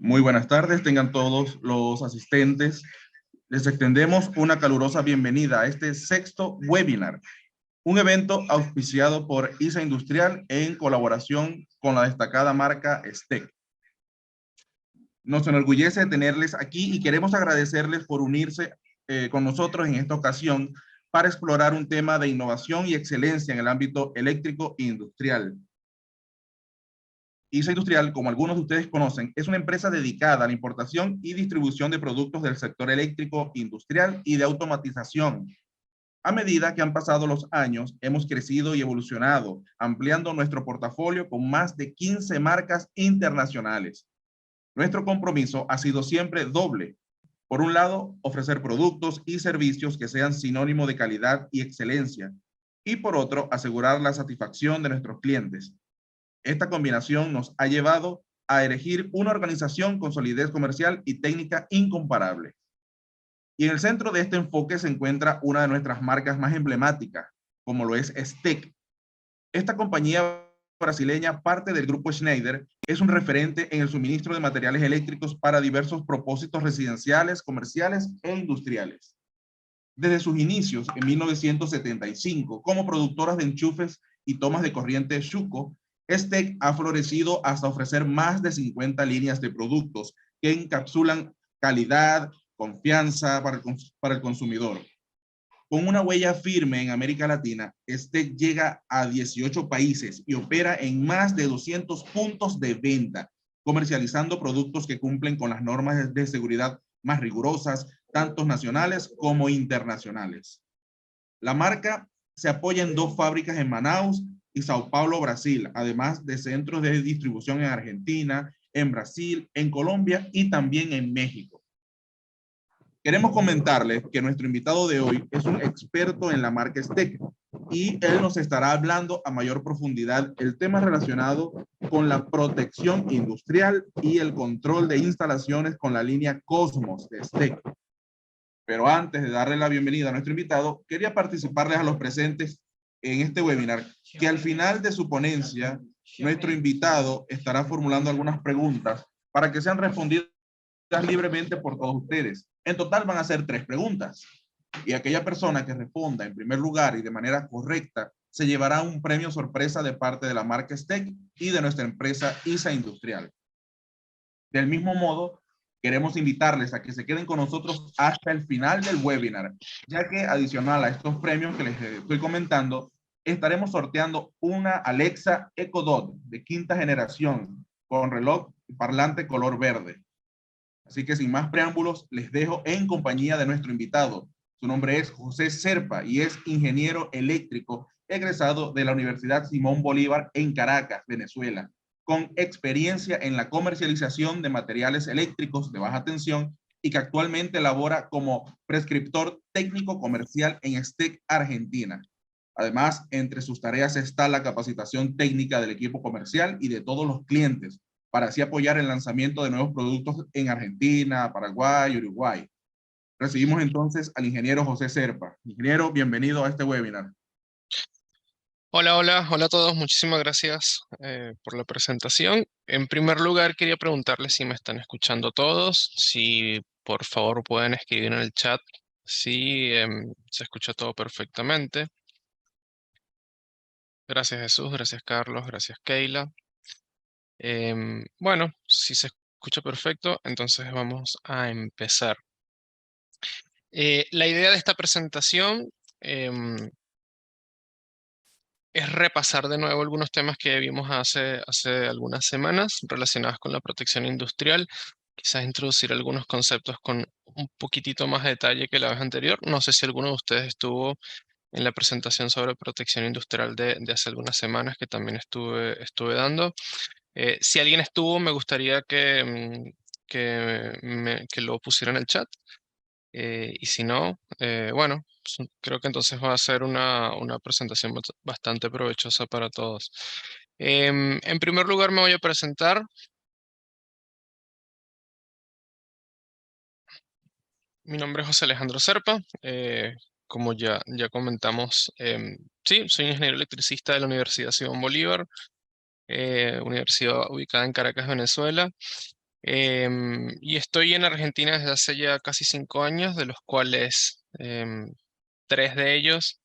Muy buenas tardes, tengan todos los asistentes. Les extendemos una calurosa bienvenida a este sexto webinar, un evento auspiciado por ISA Industrial en colaboración con la destacada marca STEC. Nos enorgullece tenerles aquí y queremos agradecerles por unirse con nosotros en esta ocasión para explorar un tema de innovación y excelencia en el ámbito eléctrico e industrial. ISA Industrial, como algunos de ustedes conocen, es una empresa dedicada a la importación y distribución de productos del sector eléctrico, industrial y de automatización. A medida que han pasado los años, hemos crecido y evolucionado, ampliando nuestro portafolio con más de 15 marcas internacionales. Nuestro compromiso ha sido siempre doble. Por un lado, ofrecer productos y servicios que sean sinónimo de calidad y excelencia. Y por otro, asegurar la satisfacción de nuestros clientes. Esta combinación nos ha llevado a elegir una organización con solidez comercial y técnica incomparable. Y en el centro de este enfoque se encuentra una de nuestras marcas más emblemáticas, como lo es STEC. Esta compañía brasileña, parte del grupo Schneider, es un referente en el suministro de materiales eléctricos para diversos propósitos residenciales, comerciales e industriales. Desde sus inicios en 1975 como productoras de enchufes y tomas de corriente Schuco, STEC ha florecido hasta ofrecer más de 50 líneas de productos que encapsulan calidad, confianza para el consumidor. Con una huella firme en América Latina, STEC llega a 18 países y opera en más de 200 puntos de venta, comercializando productos que cumplen con las normas de seguridad más rigurosas, tanto nacionales como internacionales. La marca se apoya en 2 fábricas en Manaus y Sao Paulo, Brasil, además de centros de distribución en Argentina, en Brasil, en Colombia y también en México. Queremos comentarles que nuestro invitado de hoy es un experto en la marca STEC y él nos estará hablando a mayor profundidad el tema relacionado con la protección industrial y el control de instalaciones con la línea Cosmos de STEC. Pero antes de darle la bienvenida a nuestro invitado, quería participarles a los presentes en este webinar, que al final de su ponencia, nuestro invitado estará formulando algunas preguntas para que sean respondidas libremente por todos ustedes. En total van a ser 3 preguntas. Y aquella persona que responda en primer lugar y de manera correcta se llevará un premio sorpresa de parte de la marca STEC y de nuestra empresa ISA Industrial. Del mismo modo, queremos invitarles a que se queden con nosotros hasta el final del webinar, ya que adicional a estos premios que les estoy comentando, estaremos sorteando una Alexa Echo Dot de 5ª generación con reloj y parlante color verde. Así que sin más preámbulos, les dejo en compañía de nuestro invitado. Su nombre es José Serpa y es ingeniero eléctrico egresado de la Universidad Simón Bolívar en Caracas, Venezuela, con experiencia en la comercialización de materiales eléctricos de baja tensión y que actualmente labora como prescriptor técnico comercial en STEC Argentina. Además, entre sus tareas está la capacitación técnica del equipo comercial y de todos los clientes, para así apoyar el lanzamiento de nuevos productos en Argentina, Paraguay y Uruguay. Recibimos entonces al ingeniero José Serpa. Ingeniero, bienvenido a este webinar. Hola a todos. Muchísimas gracias por la presentación. En primer lugar, quería preguntarles si me están escuchando todos, si por favor pueden escribir en el chat si se escucha todo perfectamente. Gracias Jesús, gracias Carlos, gracias Keila. Bueno, si se escucha perfecto, entonces vamos a empezar. La idea de esta presentación es repasar de nuevo algunos temas que vimos hace algunas semanas relacionados con la protección industrial, quizás introducir algunos conceptos con un poquitito más de detalle que la vez anterior. No sé si alguno de ustedes estuvo en la presentación sobre protección industrial de hace algunas semanas que también estuve dando. Si alguien estuvo, me gustaría que lo pusiera en el chat. Y si no, bueno, creo que entonces va a ser una presentación bastante provechosa para todos. En primer lugar me voy a presentar. Mi nombre es José Alejandro Serpa. Como ya comentamos, sí, soy ingeniero electricista de la Universidad Simón Bolívar, universidad ubicada en Caracas, Venezuela. Y estoy en Argentina desde hace ya casi 5 años, de los cuales 3 de ellos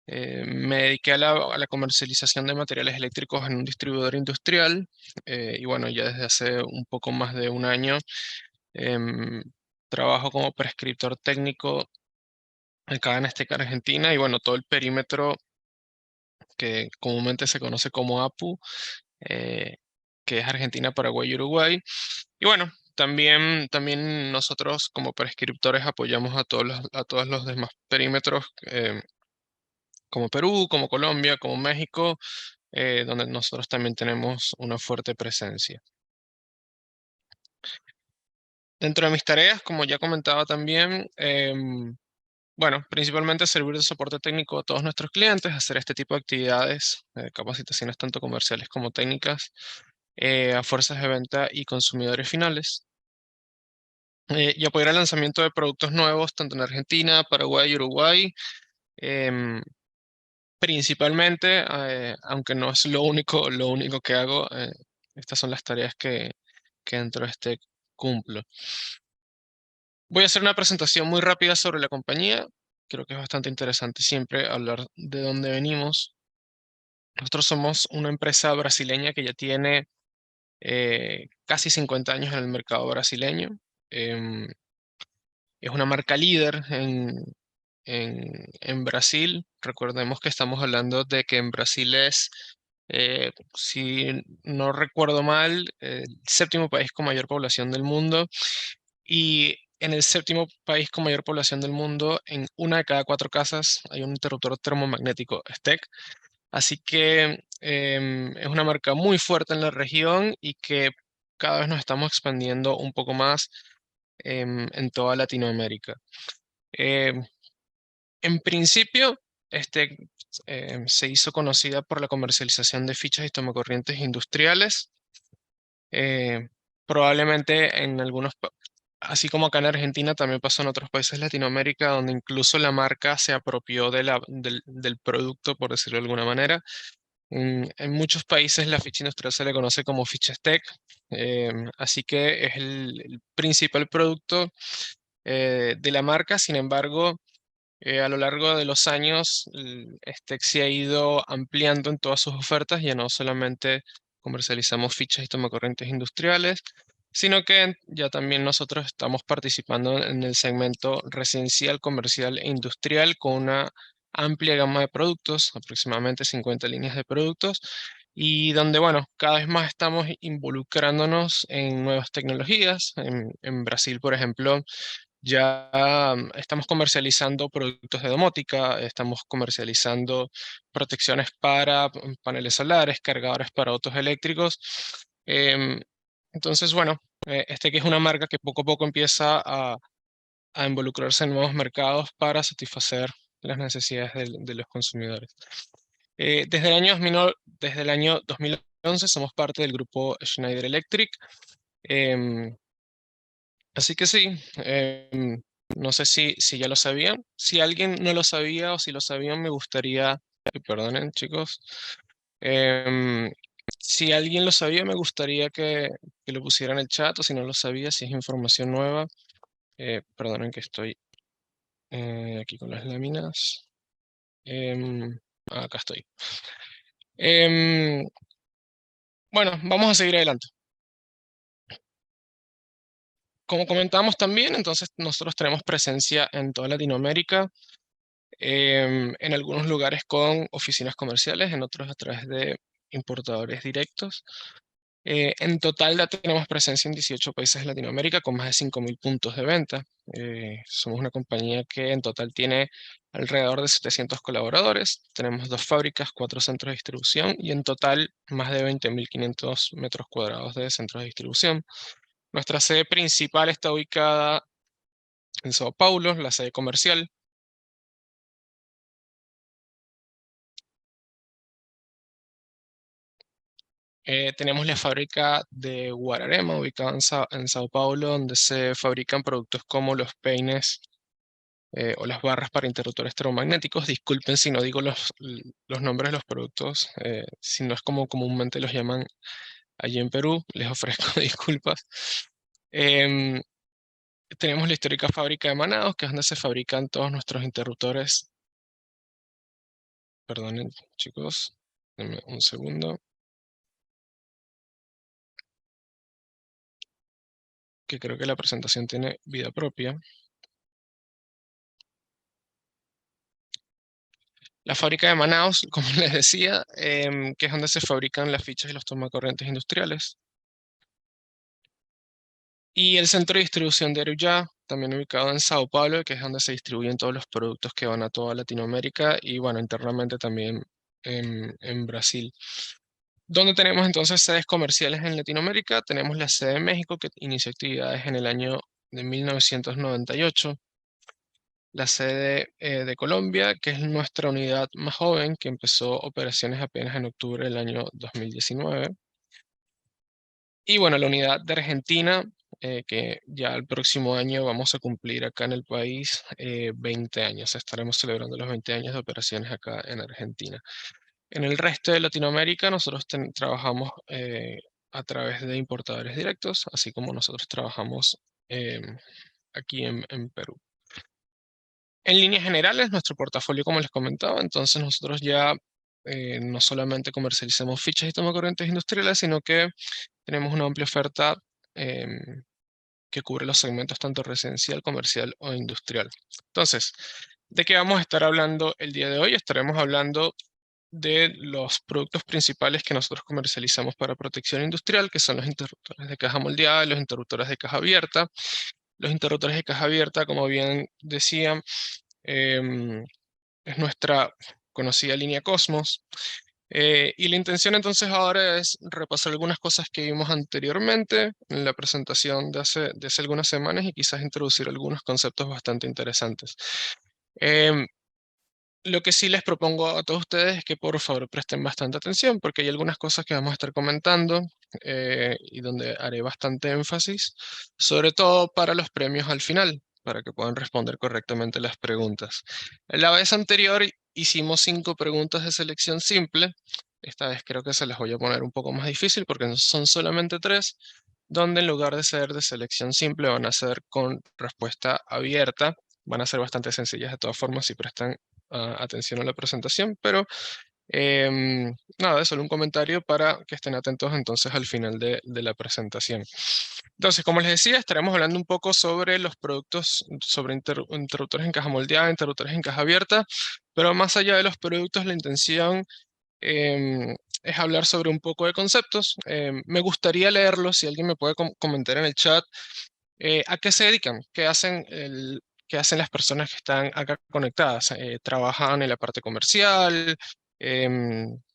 me dediqué a la comercialización de materiales eléctricos en un distribuidor industrial. Y bueno, ya desde hace un poco más de un año em, trabajo como prescriptor técnico acá en Azteca, Argentina. Y bueno, todo el perímetro que comúnmente se conoce como APU, eh, que es Argentina, Paraguay y Uruguay. Y bueno, también nosotros como prescriptores apoyamos a todos los demás perímetros, como Perú, como Colombia, como México, donde nosotros también tenemos una fuerte presencia. Dentro de mis tareas, como ya comentaba también, bueno, principalmente servir de soporte técnico a todos nuestros clientes, hacer este tipo de actividades, capacitaciones tanto comerciales como técnicas, a fuerzas de venta y consumidores finales. Y apoyar el lanzamiento de productos nuevos tanto en Argentina, Paraguay y Uruguay. em, Principalmente, aunque no es lo único que hago, estas son las tareas que dentro de este cumplo. Voy a hacer una presentación muy rápida sobre la compañía. Creo que es bastante interesante siempre hablar de dónde venimos. Nosotros somos una empresa brasileña que ya tiene casi 50 años en el mercado brasileño. Em, es una marca líder en Brasil. Recordemos que estamos hablando de que en Brasil es, si no recuerdo mal, el séptimo país con mayor población del mundo. Y en el séptimo país con mayor población del mundo, en una de cada 4 casas hay un interruptor termomagnético STEC. Así que es una marca muy fuerte en la región y que cada vez nos estamos expandiendo un poco más en toda Latinoamérica. Em, en principio, se hizo conocida por la comercialización de fichas y tomacorrientes industriales. Eh, Probablemente en así como acá en Argentina, también pasó en otros países de Latinoamérica, donde incluso la marca se apropió del producto, por decirlo de alguna manera. En muchos países la ficha industrial se le conoce como ficha STEC, así que es el principal producto de la marca. Sin embargo, a lo largo de los años, Steck se ha ido ampliando en todas sus ofertas. Ya no solamente comercializamos fichas y tomacorrientes industriales, sino que ya también nosotros estamos participando en el segmento residencial, comercial e industrial con una amplia gama de productos, aproximadamente 50 líneas de productos, y donde, bueno, cada vez más estamos involucrándonos en nuevas tecnologías. En Brasil, por ejemplo, ya estamos comercializando productos de domótica, estamos comercializando protecciones para paneles solares, cargadores para autos eléctricos. Em, entonces, bueno, este que es una marca que poco a poco empieza a involucrarse en nuevos mercados para satisfacer las necesidades de los consumidores. Desde el año 2011 somos parte del grupo Schneider Electric. em, Así que sí, no sé si ya lo sabían. Si alguien no lo sabía o si lo sabían, me gustaría, perdonen chicos, em, si alguien lo sabía, me gustaría que lo pusiera en el chat, o si no lo sabía, si es información nueva. Perdonen que estoy aquí con las láminas. Acá estoy. Em, bueno, vamos a seguir adelante. Como comentamos también, entonces nosotros tenemos presencia en toda Latinoamérica. En algunos lugares con oficinas comerciales, en otros a través de importadores directos. En total ya tenemos presencia en 18 países de Latinoamérica con más de 5.000 puntos de venta. Somos una compañía que en total tiene alrededor de 700 colaboradores. Tenemos 2 fábricas, 4 centros de distribución y en total más de 20.500 metros cuadrados de centros de distribución. Nuestra sede principal está ubicada en Sao Paulo, la sede comercial. Tenemos la fábrica de Guararema, ubicada en Sao Paulo, donde se fabrican productos como los peines o las barras para interruptores termomagnéticos. Disculpen si no digo los nombres de los productos, si no es como comúnmente los llaman allí en Perú. Les ofrezco disculpas. Em, Tenemos la histórica fábrica de Manaos, que es donde se fabrican todos nuestros interruptores. Perdonen, chicos, denme un segundo, que creo que la presentación tiene vida propia. La fábrica de Manaos, como les decía, que es donde se fabrican las fichas y los tomacorrientes industriales. Y el centro de distribución de Arujá, también ubicado en Sao Paulo, que es donde se distribuyen todos los productos que van a toda Latinoamérica y, bueno, internamente también en Brasil. ¿Dónde tenemos entonces sedes comerciales en Latinoamérica? Tenemos la sede de México, que inició actividades en el año de 1998. La sede de Colombia, que es nuestra unidad más joven, que empezó operaciones apenas en octubre del año 2019. Y bueno, la unidad de Argentina, que ya el próximo año vamos a cumplir acá en el país 20 años. Estaremos celebrando los 20 años de operaciones acá en Argentina. En el resto de Latinoamérica nosotros trabajamos a través de importadores directos, así como nosotros trabajamos aquí en Perú. En líneas generales, nuestro portafolio, como les comentaba, entonces nosotros ya no solamente comercializamos fichas y tomacorrientes industriales, sino que tenemos una amplia oferta que cubre los segmentos tanto residencial, comercial o industrial. Entonces, ¿de qué vamos a estar hablando el día de hoy? Estaremos hablando de los productos principales que nosotros comercializamos para protección industrial, que son los interruptores de caja moldeada y los interruptores de caja abierta. Los interruptores de caja abierta, como bien decía, es nuestra conocida línea Cosmos. Y la intención entonces ahora es repasar algunas cosas que vimos anteriormente en la presentación de hace algunas semanas y quizás introducir algunos conceptos bastante interesantes. Lo que sí les propongo a todos ustedes es que por favor presten bastante atención porque hay algunas cosas que vamos a estar comentando y donde haré bastante énfasis, sobre todo para los premios al final, para que puedan responder correctamente las preguntas. La vez anterior hicimos 5 preguntas de selección simple. Esta vez creo que se las voy a poner un poco más difícil porque son solamente 3, donde en lugar de ser de selección simple van a ser con respuesta abierta. Van a ser bastante sencillas de todas formas si prestan atención a la presentación, pero nada, es solo un comentario para que estén atentos entonces al final de la presentación. Entonces, como les decía, estaremos hablando un poco sobre los productos, sobre interruptores en caja moldeada, interruptores en caja abierta, pero más allá de los productos, la intención es hablar sobre un poco de conceptos. Me gustaría leerlos, si alguien me puede comentar en el chat a qué se dedican, qué hacen las personas que están acá conectadas. ¿Trabajan en la parte comercial?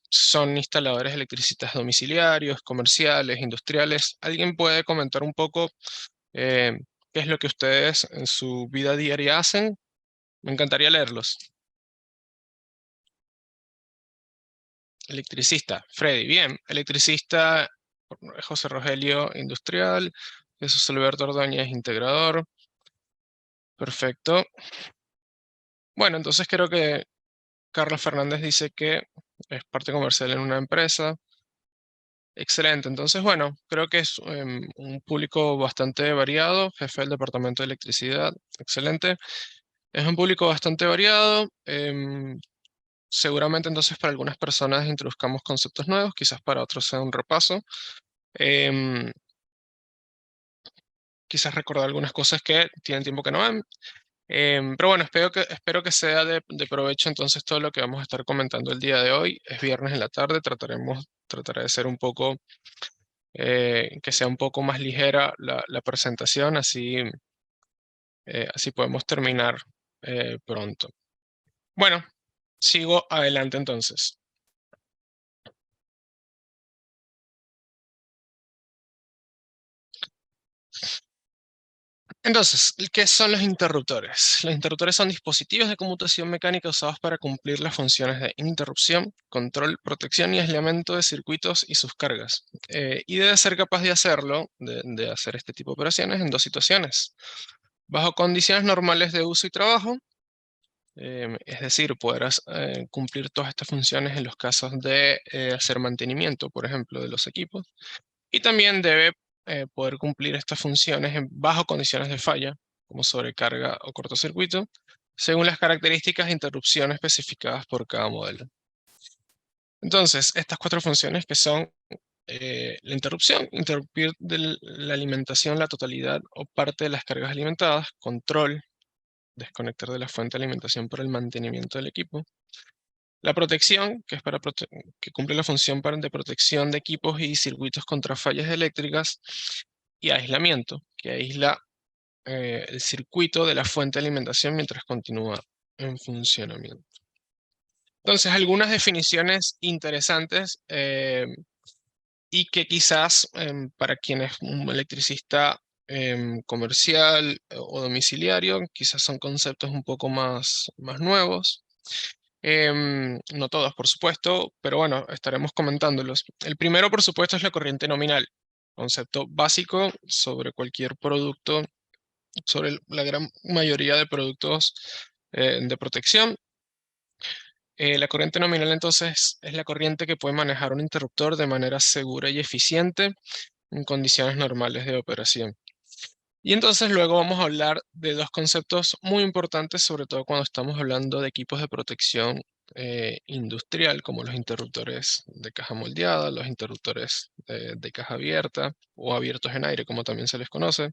¿Son instaladores electricistas domiciliarios, comerciales, industriales? ¿Alguien puede comentar un poco eh, qué es lo que ustedes en su vida diaria hacen? Me encantaría leerlos. Electricista, Freddy, bien. Electricista, José Rogelio, industrial. Jesús Alberto Ordóñez, integrador. Perfecto. Bueno, entonces creo que Carlos Fernández dice que es parte comercial en una empresa. Excelente. Entonces, bueno, creo que es un público bastante variado. Jefe del Departamento de Electricidad. Excelente. Es un público bastante variado. Seguramente entonces para algunas personas introduzcamos conceptos nuevos, quizás para otros sea un repaso. Em, Quizás recordar algunas cosas que tienen tiempo que no ven. Pero bueno, espero que sea de provecho entonces todo lo que vamos a estar comentando el día de hoy. Es viernes en la tarde, trataré de ser un poco, que sea un poco más ligera la presentación, así podemos terminar pronto. Bueno, sigo adelante entonces. Entonces, ¿qué son los interruptores? Los interruptores son dispositivos de conmutación mecánica usados para cumplir las funciones de interrupción, control, protección y aislamiento de circuitos y sus cargas. Y debe ser capaz de hacerlo, de hacer este tipo de operaciones en 2 situaciones. Bajo condiciones normales de uso y trabajo, es decir, podrás cumplir todas estas funciones en los casos de hacer mantenimiento, por ejemplo, de los equipos. y también debe poder cumplir estas funciones bajo condiciones de falla, como sobrecarga o cortocircuito, según las características de interrupción especificadas por cada modelo. Entonces, estas 4 funciones que son la interrupción, interrumpir la alimentación, la totalidad o parte de las cargas alimentadas, control, desconectar de la fuente de alimentación para el mantenimiento del equipo. La protección, que es que cumple la función de protección de equipos y circuitos contra fallas eléctricas. Y aislamiento, que aísla el circuito de la fuente de alimentación mientras continúa en funcionamiento. Entonces, algunas definiciones interesantes y que quizás para quien es un electricista comercial o domiciliario, quizás son conceptos un poco más nuevos. No todos, por supuesto, pero bueno, estaremos comentándolos. El primero, por supuesto, es la corriente nominal, concepto básico sobre cualquier producto, sobre la gran mayoría de productos de protección. La corriente nominal, entonces, es la corriente que puede manejar un interruptor de manera segura y eficiente en condiciones normales de operación. Y entonces luego vamos a hablar de 2 conceptos muy importantes, sobre todo cuando estamos hablando de equipos de protección industrial, como los interruptores de caja moldeada, los interruptores de caja abierta o abiertos en aire, como también se les conoce.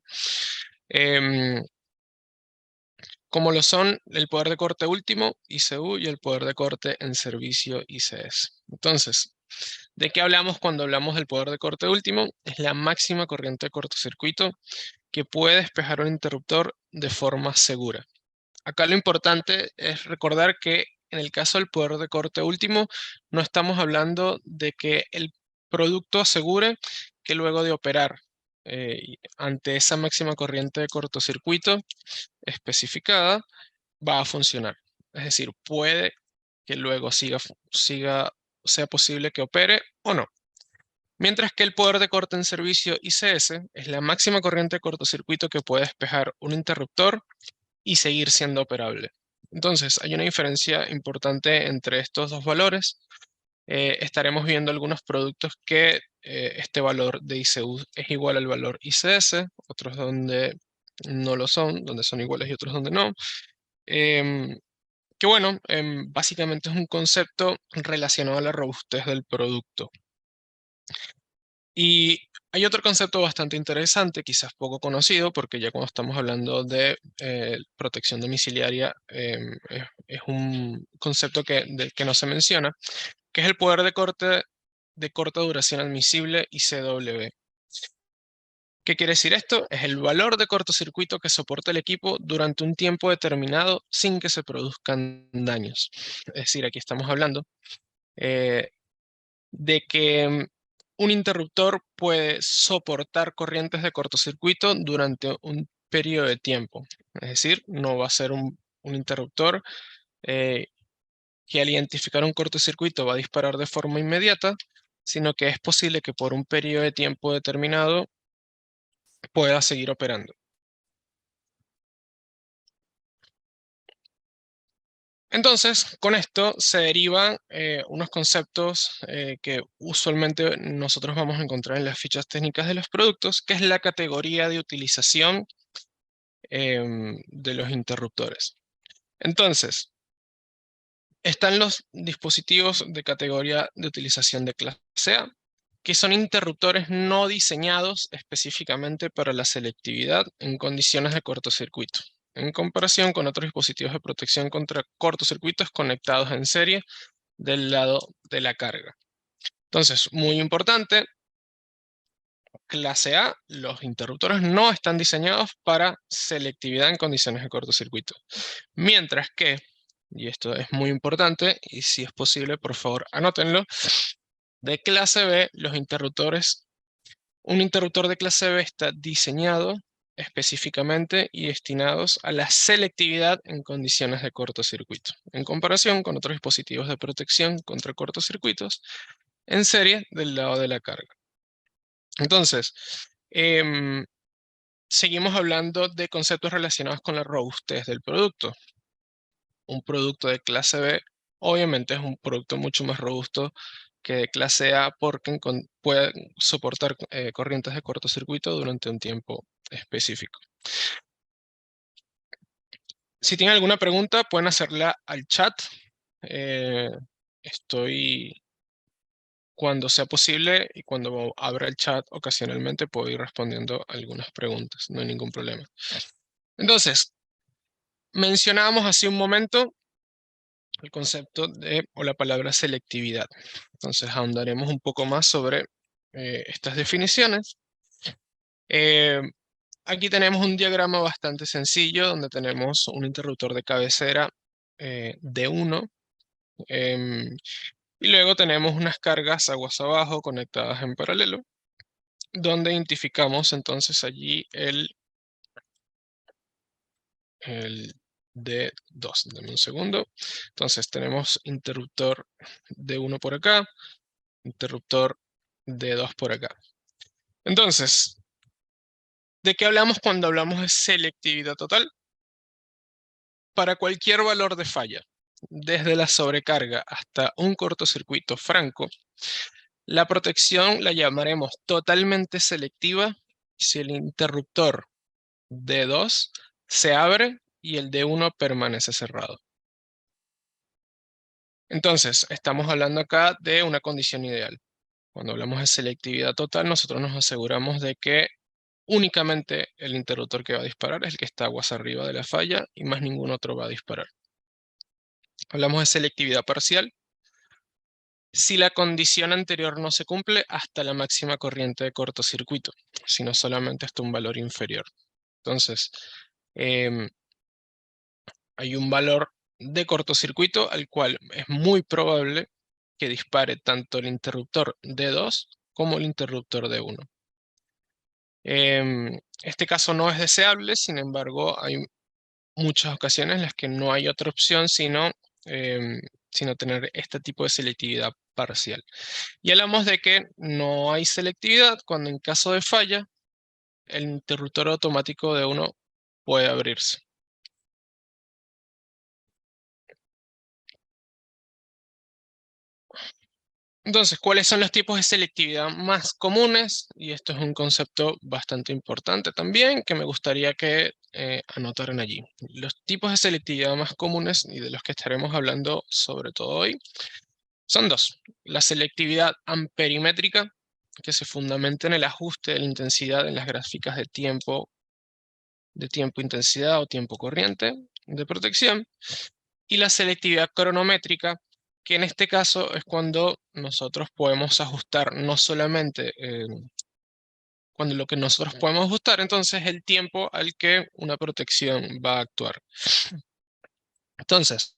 Como lo son el poder de corte último, ICU, y el poder de corte en servicio, ICS. Entonces, ¿de qué hablamos cuando hablamos del poder de corte último? Es la máxima corriente de cortocircuito que puede despejar un interruptor de forma segura. Acá lo importante es recordar que en el caso del poder de corte último, no estamos hablando de que el producto asegure que luego de operar ante esa máxima corriente de cortocircuito especificada, va a funcionar. Es decir, puede que luego sea posible que opere o no. Mientras que el poder de corte en servicio ICS es la máxima corriente de cortocircuito que puede despejar un interruptor y seguir siendo operable. Entonces, hay una diferencia importante entre estos 2 valores. Estaremos viendo algunos productos que este valor de ICU es igual al valor ICS, otros donde no lo son, donde son iguales y otros donde no. Que bueno, básicamente es un concepto relacionado a la robustez del producto. Y hay otro concepto bastante interesante, quizás poco conocido, porque ya cuando estamos hablando de protección domiciliaria, es un concepto del que no se menciona, que es el poder de corte de corta duración admisible, ICW. ¿Qué quiere decir esto? Es el valor de cortocircuito que soporta el equipo durante un tiempo determinado sin que se produzcan daños. Es decir, aquí estamos hablando de que un interruptor puede soportar corrientes de cortocircuito durante un periodo de tiempo. Es decir, no va a ser un interruptor que al identificar un cortocircuito va a disparar de forma inmediata, sino que es posible que por un periodo de tiempo determinado pueda seguir operando. Entonces, con esto se derivan unos conceptos que usualmente nosotros vamos a encontrar en las fichas técnicas de los productos, que es la categoría de utilización de los interruptores. Entonces, están los dispositivos de categoría de utilización de clase A, que son interruptores no diseñados específicamente para la selectividad en condiciones de cortocircuito, en comparación con otros dispositivos de protección contra cortocircuitos conectados en serie del lado de la carga. Entonces, muy importante, clase A, los interruptores no están diseñados para selectividad en condiciones de cortocircuito. Mientras que, y esto es muy importante, y si es posible, por favor, anótenlo, de clase B, un interruptor de clase B está diseñado específicamente y destinados a la selectividad en condiciones de cortocircuito, en comparación con otros dispositivos de protección contra cortocircuitos en serie del lado de la carga. Entonces, seguimos hablando de conceptos relacionados con la robustez del producto. Un producto de clase B obviamente es un producto mucho más robusto que de clase A porque pueden soportar corrientes de cortocircuito durante un tiempo específico. Si tienen alguna pregunta, pueden hacerla al chat. Estoy, cuando sea posible y cuando abra el chat ocasionalmente, puedo ir respondiendo algunas preguntas, no hay ningún problema. Entonces, mencionábamos hace un momento el concepto o la palabra selectividad. Entonces, ahondaremos un poco más sobre estas definiciones. Aquí tenemos un diagrama bastante sencillo donde tenemos un interruptor de cabecera D1 y luego tenemos unas cargas aguas abajo conectadas en paralelo, donde identificamos entonces allí el D2. Dame un segundo. Entonces tenemos interruptor D1 por acá, interruptor D2 por acá. Entonces, ¿de qué hablamos cuando hablamos de selectividad total? Para cualquier valor de falla, desde la sobrecarga hasta un cortocircuito franco, la protección la llamaremos totalmente selectiva si el interruptor D2 se abre y el D1 permanece cerrado. Entonces, estamos hablando acá de una condición ideal. Cuando hablamos de selectividad total, nosotros nos aseguramos de que únicamente el interruptor que va a disparar es el que está aguas arriba de la falla y más ningún otro va a disparar. Hablamos de selectividad parcial si la condición anterior no se cumple hasta la máxima corriente de cortocircuito, sino solamente hasta un valor inferior. Entonces, hay un valor de cortocircuito al cual es muy probable que dispare tanto el interruptor D2 como el interruptor D1. Este caso no es deseable, sin embargo, hay muchas ocasiones en las que no hay otra opción sino tener este tipo de selectividad parcial. Y hablamos de que no hay selectividad cuando en caso de falla, el interruptor automático D1 puede abrirse. Entonces, ¿cuáles son los tipos de selectividad más comunes? Y esto es un concepto bastante importante también que me gustaría que anotaran allí. Los tipos de selectividad más comunes y de los que estaremos hablando sobre todo hoy son dos. La selectividad amperimétrica, que se fundamenta en el ajuste de la intensidad en las gráficas de tiempo-intensidad o tiempo corriente de protección. Y la selectividad cronométrica, que en este caso es cuando nosotros podemos ajustar no solamente, cuando lo que nosotros podemos ajustar entonces el tiempo al que una protección va a actuar. Entonces,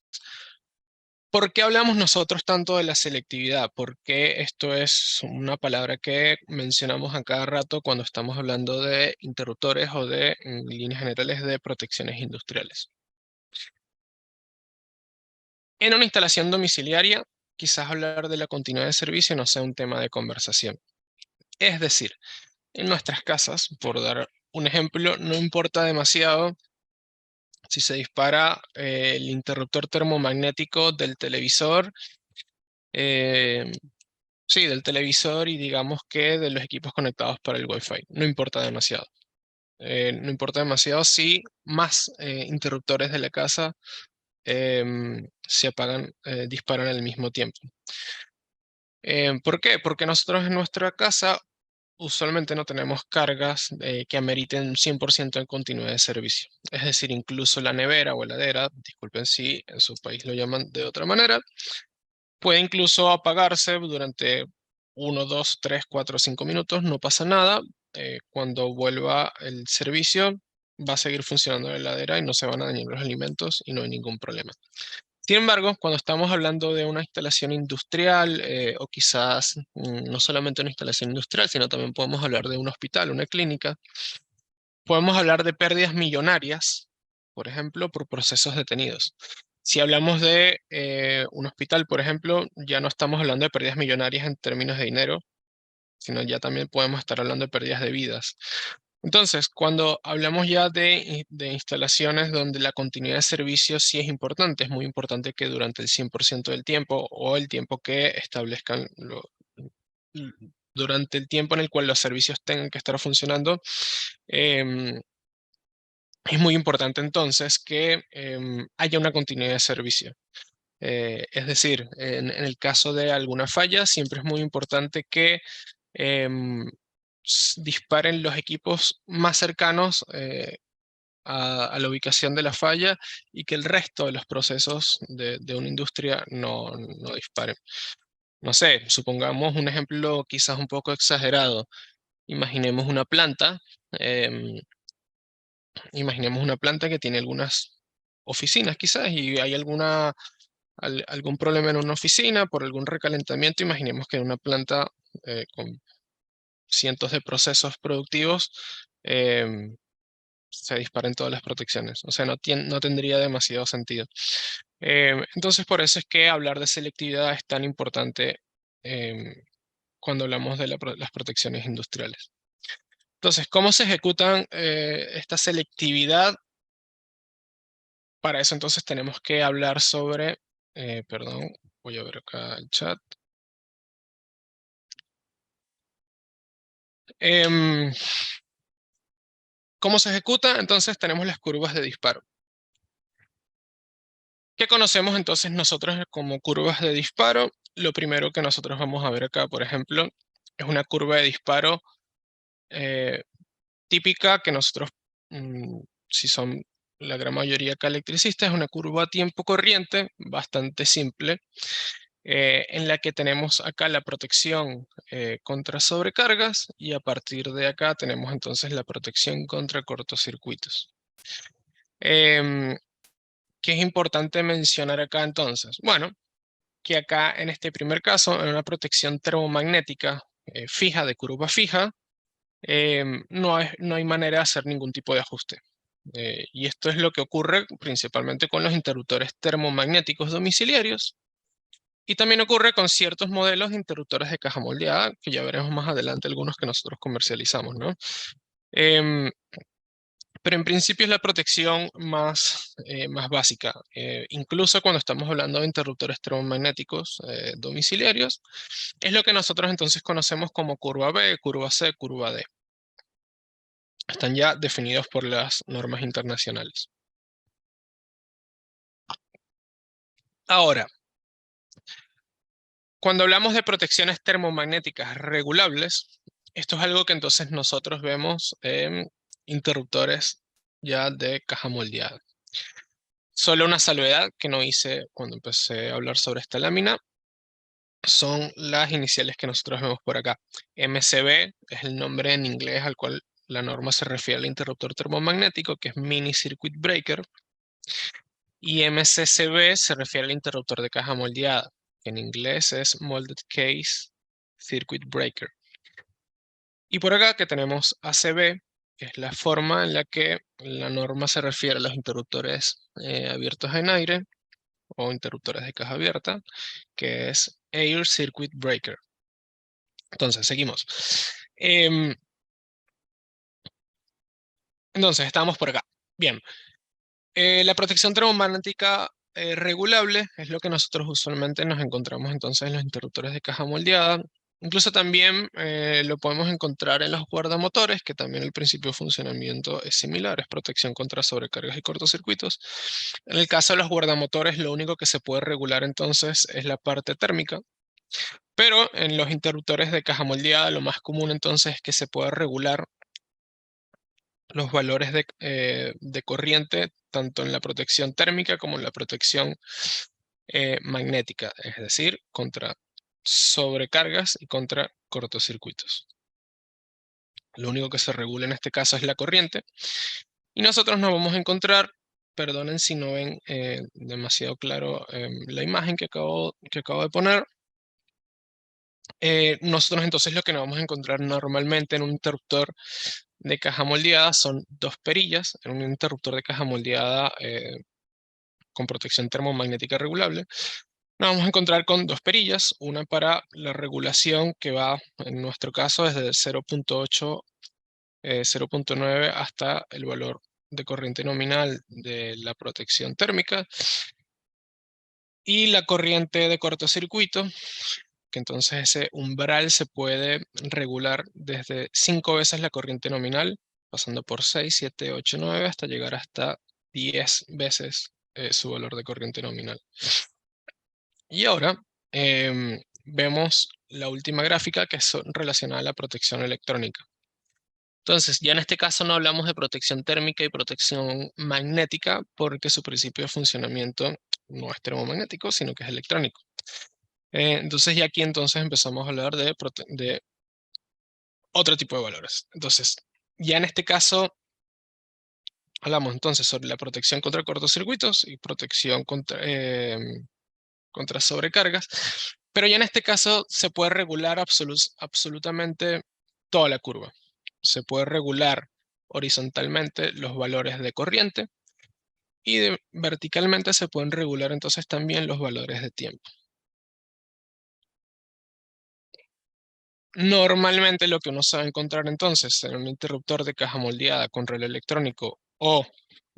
¿por qué hablamos nosotros tanto de la selectividad? Porque esto es una palabra que mencionamos a cada rato cuando estamos hablando de interruptores o de, en líneas generales, de protecciones industriales. En una instalación domiciliaria, quizás hablar de la continuidad de servicio no sea un tema de conversación. Es decir, en nuestras casas, por dar un ejemplo, no importa demasiado si se dispara el interruptor termomagnético del televisor, sí, del televisor y digamos que de los equipos conectados para el Wi-Fi. No importa demasiado. No importa demasiado si más interruptores de la casa se apagan, disparan al mismo tiempo. ¿Por qué? Porque nosotros en nuestra casa usualmente no tenemos cargas que ameriten 100% en continuidad de servicio. Es decir, incluso la nevera o heladera, disculpen si en su país lo llaman de otra manera, puede incluso apagarse durante 1, 2, 3, 4, 5 minutos, no pasa nada. Cuando vuelva el servicio va a seguir funcionando la heladera y no se van a dañar los alimentos y no hay ningún problema. Sin embargo, cuando estamos hablando de una instalación industrial o quizás no solamente una instalación industrial, sino también podemos hablar de un hospital, una clínica, podemos hablar de pérdidas millonarias, por ejemplo, por procesos detenidos. Si hablamos de un hospital, por ejemplo, ya no estamos hablando de pérdidas millonarias en términos de dinero, sino ya también podemos estar hablando de pérdidas de vidas. Entonces, cuando hablamos ya de instalaciones donde la continuidad de servicio sí es importante, es muy importante que durante el 100% del tiempo o el tiempo que establezcan, durante el tiempo en el cual los servicios tengan que estar funcionando, em, es muy importante entonces que haya una continuidad de servicio. Es decir, en el caso de alguna falla, siempre es muy importante que em, disparen los equipos más cercanos a la ubicación de la falla y que el resto de los procesos de una industria no disparen. No sé, supongamos un ejemplo quizás un poco exagerado. Imaginemos una planta, em, imaginemos una planta que tiene algunas oficinas quizás y hay algún problema en una oficina por algún recalentamiento. Imaginemos que en una planta con cientos de procesos productivos em, se disparen todas las protecciones. O sea, no tendría demasiado sentido. Entonces, por eso es que hablar de selectividad es tan importante em, cuando hablamos de las protecciones industriales. Entonces, ¿cómo se ejecutan esta selectividad? Para eso entonces tenemos que hablar sobre, perdón, voy a ver acá el chat. Em, ¿Cómo se ejecuta? Entonces tenemos las curvas de disparo. ¿Qué conocemos entonces nosotros como curvas de disparo? Lo primero que nosotros vamos a ver acá, por ejemplo, es una curva de disparo eh, típica que nosotros, si son la gran mayoría acá electricistas, es una curva a tiempo corriente bastante simple, en la que tenemos acá la protección contra sobrecargas y a partir de acá tenemos entonces la protección contra cortocircuitos. Em, ¿Qué es importante mencionar acá entonces? Bueno, que acá en este primer caso, en una protección termomagnética fija, de curva fija, no hay manera de hacer ningún tipo de ajuste. Y esto es lo que ocurre principalmente con los interruptores termomagnéticos domiciliarios. Y también ocurre con ciertos modelos de interruptores de caja moldeada, que ya veremos más adelante algunos que nosotros comercializamos, ¿no? Em, pero en principio es la protección más básica. Incluso cuando estamos hablando de interruptores termomagnéticos domiciliarios, es lo que nosotros entonces conocemos como curva B, curva C, curva D. Están ya definidos por las normas internacionales. Ahora, cuando hablamos de protecciones termomagnéticas regulables, esto es algo que entonces nosotros vemos en interruptores ya de caja moldeada. Solo una salvedad que no hice cuando empecé a hablar sobre esta lámina son las iniciales que nosotros vemos por acá. MCB es el nombre en inglés al cual la norma se refiere al interruptor termomagnético, que es Mini Circuit Breaker. Y MCCB se refiere al interruptor de caja moldeada, que en inglés es Molded Case Circuit Breaker. Y por acá que tenemos ACB, que es la forma en la que la norma se refiere a los interruptores abiertos en aire o interruptores de caja abierta, que es Air Circuit Breaker. Entonces, seguimos. Entonces, estamos por acá. Bien. La protección termomagnética regulable es lo que nosotros usualmente nos encontramos entonces en los interruptores de caja moldeada. Incluso también lo podemos encontrar en los guardamotores, que también el principio de funcionamiento es similar, es protección contra sobrecargas y cortocircuitos. En el caso de los guardamotores, lo único que se puede regular entonces es la parte térmica. Pero en los interruptores de caja moldeada, lo más común entonces es que se pueda regular los valores de corriente, tanto en la protección térmica como en la protección magnética, es decir, contra sobrecargas y contra cortocircuitos. Lo único que se regula en este caso es la corriente. Y nosotros nos vamos a encontrar, perdonen si no ven demasiado claro la imagen que acabo de poner. Nosotros entonces lo que nos vamos a encontrar normalmente en un interruptor de caja moldeada son dos perillas, en un interruptor de caja moldeada con protección termomagnética regulable. Nos vamos a encontrar con dos perillas, una para la regulación que va, en nuestro caso, desde 0.8 0.9 hasta el valor de corriente nominal de la protección térmica. Y la corriente de cortocircuito, que entonces ese umbral se puede regular desde 5 veces la corriente nominal, pasando por 6, 7, 8, 9, hasta llegar hasta 10 veces su valor de corriente nominal. Y ahora vemos la última gráfica, que es relacionada a la protección electrónica. Entonces, ya en este caso no hablamos de protección térmica y protección magnética, porque su principio de funcionamiento no es termomagnético, sino que es electrónico. Entonces ya aquí entonces empezamos a hablar de otro tipo de valores. Entonces, ya en este caso hablamos entonces sobre la protección contra cortocircuitos y protección contra sobrecargas, pero ya en este caso se puede regular absolutamente toda la curva. Se puede regular horizontalmente los valores de corriente y verticalmente se pueden regular entonces también los valores de tiempo. Normalmente lo que uno sabe encontrar entonces en un interruptor de caja moldeada con relé electrónico o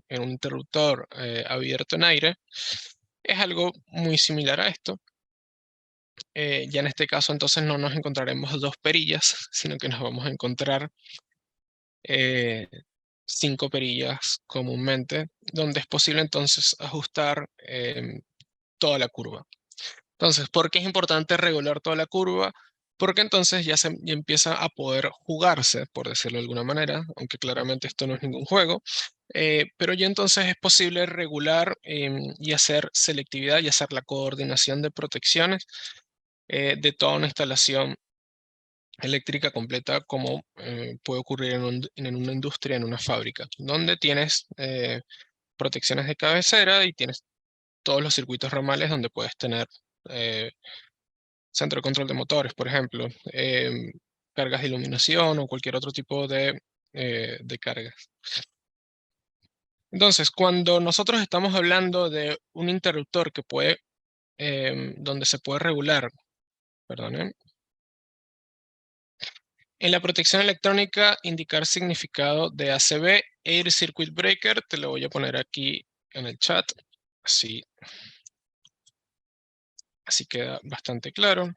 en un interruptor abierto en aire es algo muy similar a esto. Ya en este caso entonces no nos encontraremos 2 perillas, sino que nos vamos a encontrar 5 perillas comúnmente, donde es posible entonces ajustar toda la curva. Entonces, ¿por qué es importante regular toda la curva? Porque entonces ya empieza a poder jugarse, por decirlo de alguna manera, aunque claramente esto no es ningún juego, pero ya entonces es posible regular y hacer selectividad y hacer la coordinación de protecciones de toda una instalación eléctrica completa, como puede ocurrir en una industria, en una fábrica, donde tienes protecciones de cabecera y tienes todos los circuitos ramales donde puedes tener centro de control de motores, por ejemplo, cargas de iluminación o cualquier otro tipo de cargas. Entonces, cuando nosotros estamos hablando de un interruptor que puede, donde se puede regular, perdón, en la protección electrónica, indicar significado de ACB, Air Circuit Breaker, te lo voy a poner aquí en el chat, así queda bastante claro.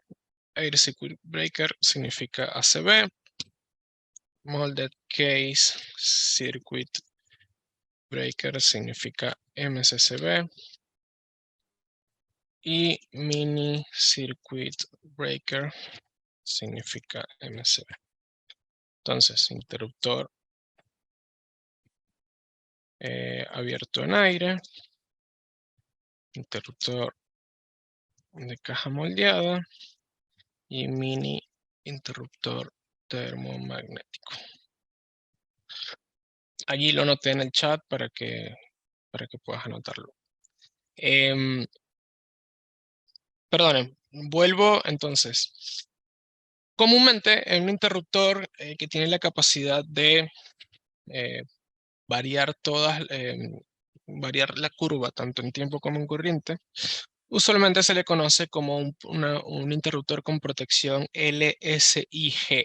Air Circuit Breaker significa ACB. Molded Case Circuit Breaker significa MCCB. Y Mini Circuit Breaker significa MCB. Entonces, interruptor abierto en aire, interruptor de caja moldeada y mini interruptor termomagnético. Allí lo anoté en el chat para que puedas anotarlo. Perdonen, vuelvo entonces. Comúnmente en un interruptor que tiene la capacidad de variar variar la curva tanto en tiempo como en corriente, usualmente se le conoce como un interruptor con protección LSIG.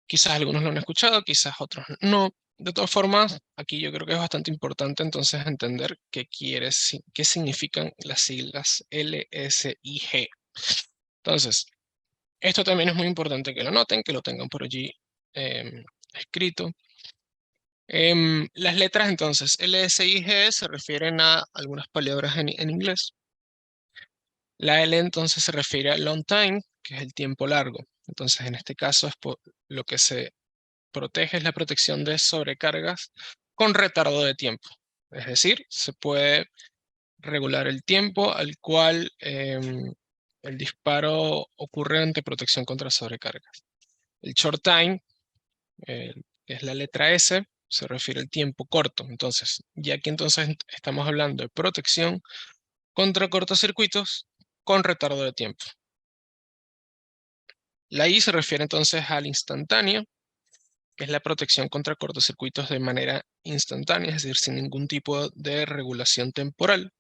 Quizás algunos lo han escuchado, quizás otros no. De todas formas, aquí yo creo que es bastante importante entonces entender qué significan las siglas LSIG. Entonces, esto también es muy importante que lo noten, que lo tengan por allí escrito. Las letras entonces, LSIG se refieren a algunas palabras en inglés. La L entonces se refiere a long time, que es el tiempo largo. Entonces en este caso lo que se protege es la protección de sobrecargas con retardo de tiempo. Es decir, se puede regular el tiempo al cual el disparo ocurre ante protección contra sobrecargas. El short time, que es la letra S, se refiere al tiempo corto. Entonces, ya aquí entonces estamos hablando de protección contra cortocircuitos con retardo de tiempo. La I se refiere entonces al instantáneo, que es la protección contra cortocircuitos de manera instantánea, es decir, sin ningún tipo de regulación temporal.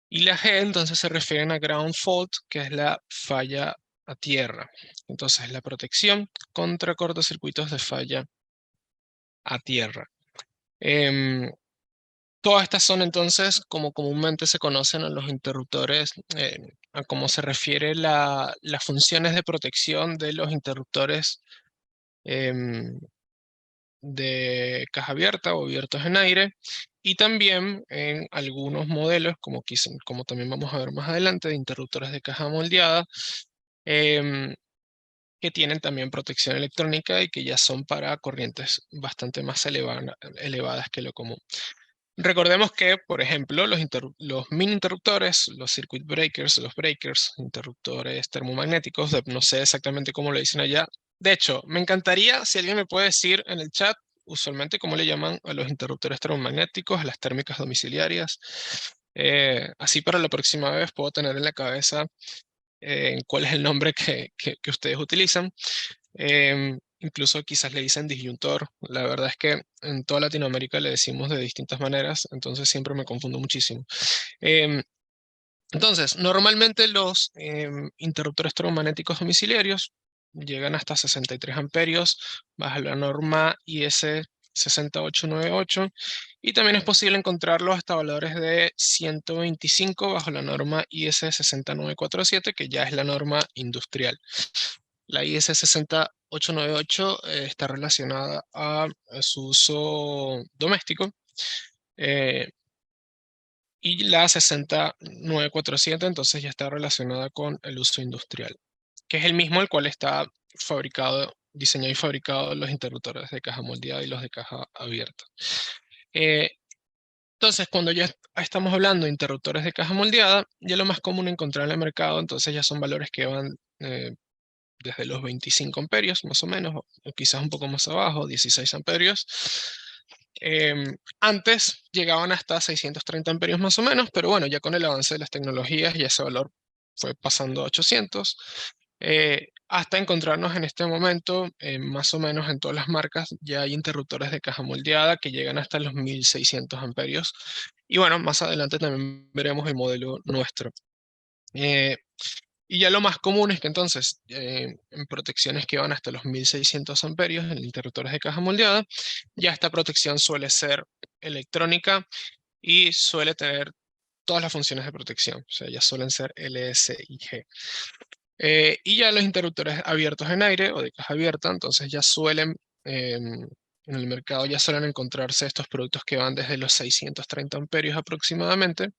Y la G entonces se refiere a ground fault, que es la falla a tierra. Entonces, la protección contra cortocircuitos de falla a tierra. Todas estas son entonces, como comúnmente se conocen a los interruptores, a cómo se refiere las funciones de protección de los interruptores em, de caja abierta o abiertos en aire, y también en algunos modelos, como también vamos a ver más adelante, de interruptores de caja moldeada, em, que tienen también protección electrónica y que ya son para corrientes bastante más elevadas que lo común. Recordemos que, por ejemplo, los mini interruptores, los circuit breakers, los breakers, interruptores termomagnéticos, no sé exactamente cómo lo dicen allá. De hecho, me encantaría si alguien me puede decir en el chat, usualmente cómo le llaman a los interruptores termomagnéticos, a las térmicas domiciliarias. Así para la próxima vez puedo tener en la cabeza cuál es el nombre que ustedes utilizan. Incluso quizás le dicen disyuntor. La verdad es que en toda Latinoamérica le decimos de distintas maneras, entonces siempre me confundo muchísimo. Entonces, normalmente los interruptores termomagnéticos domiciliarios llegan hasta 63 amperios bajo la norma IS 6898, y también es posible encontrarlos hasta valores de 125 bajo la norma IS 6947, que ya es la norma industrial. La IS 6898 está relacionada a su uso doméstico, y la 60947 entonces ya está relacionada con el uso industrial, que es el mismo el cual está diseñado y fabricado los interruptores de caja moldeada y los de caja abierta. Entonces, cuando ya estamos hablando de interruptores de caja moldeada, ya lo más común encontrar en el mercado, entonces ya son valores que van desde los 25 amperios, más o menos, o quizás un poco más abajo, 16 amperios. Antes llegaban hasta 630 amperios más o menos, pero bueno, ya con el avance de las tecnologías ya ese valor fue pasando a 800, hasta encontrarnos en este momento, más o menos en todas las marcas, ya hay interruptores de caja moldeada que llegan hasta los 1600 amperios. Y bueno, más adelante también veremos el modelo nuestro. Y ya lo más común es que entonces, en protecciones que van hasta los 1600 amperios, en interruptores de caja moldeada, ya esta protección suele ser electrónica y suele tener todas las funciones de protección. O sea, ya suelen ser LSIG. Y ya los interruptores abiertos en aire o de caja abierta, entonces ya suelen, en el mercado ya suelen encontrarse estos productos que van desde los 630 amperios aproximadamente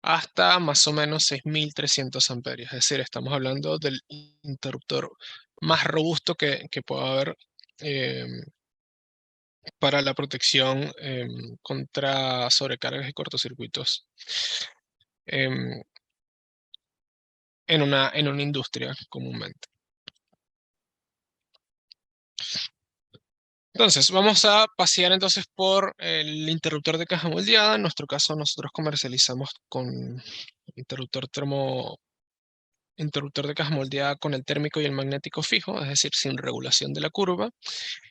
hasta más o menos 6300 amperios. Es decir, estamos hablando del interruptor más robusto que pueda haber para la protección contra sobrecargas y cortocircuitos em, en una industria comúnmente. Entonces, vamos a pasear entonces por el interruptor de caja moldeada. En nuestro caso, nosotros comercializamos con interruptor de caja moldeada con el térmico y el magnético fijo, es decir, sin regulación de la curva,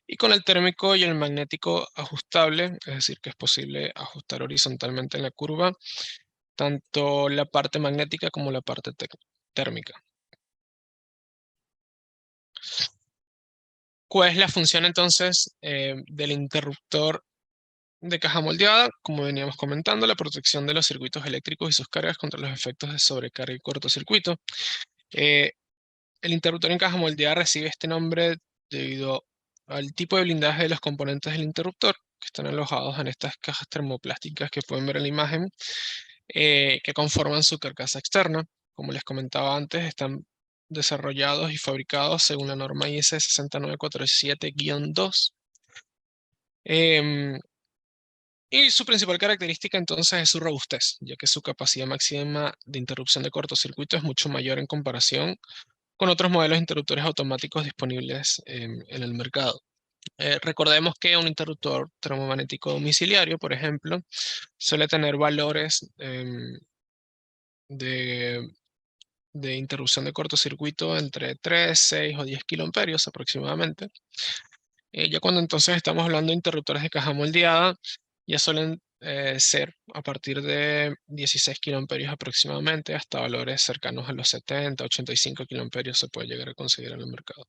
y con el térmico y el magnético ajustable, es decir, que es posible ajustar horizontalmente en la curva, tanto la parte magnética como la parte térmica. ¿Cuál es la función entonces del interruptor de caja moldeada? Como veníamos comentando, la protección de los circuitos eléctricos y sus cargas contra los efectos de sobrecarga y cortocircuito. El interruptor en caja moldeada recibe este nombre debido al tipo de blindaje de los componentes del interruptor, que están alojados en estas cajas termoplásticas que pueden ver en la imagen, que conforman su carcasa externa. Como les comentaba antes, están desarrollados y fabricados según la norma IS 6947-2. Y su principal característica entonces es su robustez, ya que su capacidad máxima de interrupción de cortocircuito es mucho mayor en comparación con otros modelos de interruptores automáticos disponibles en el mercado. Recordemos que un interruptor termomagnético domiciliario, por ejemplo, suele tener valores de, interrupción de cortocircuito entre 3, 6 o 10 kiloamperios aproximadamente. Ya cuando entonces estamos hablando de interruptores de caja moldeada, ya suelen ser a partir de 16 kiloamperios aproximadamente hasta valores cercanos a los 70, 85 kiloamperios se puede llegar a conseguir en el mercado.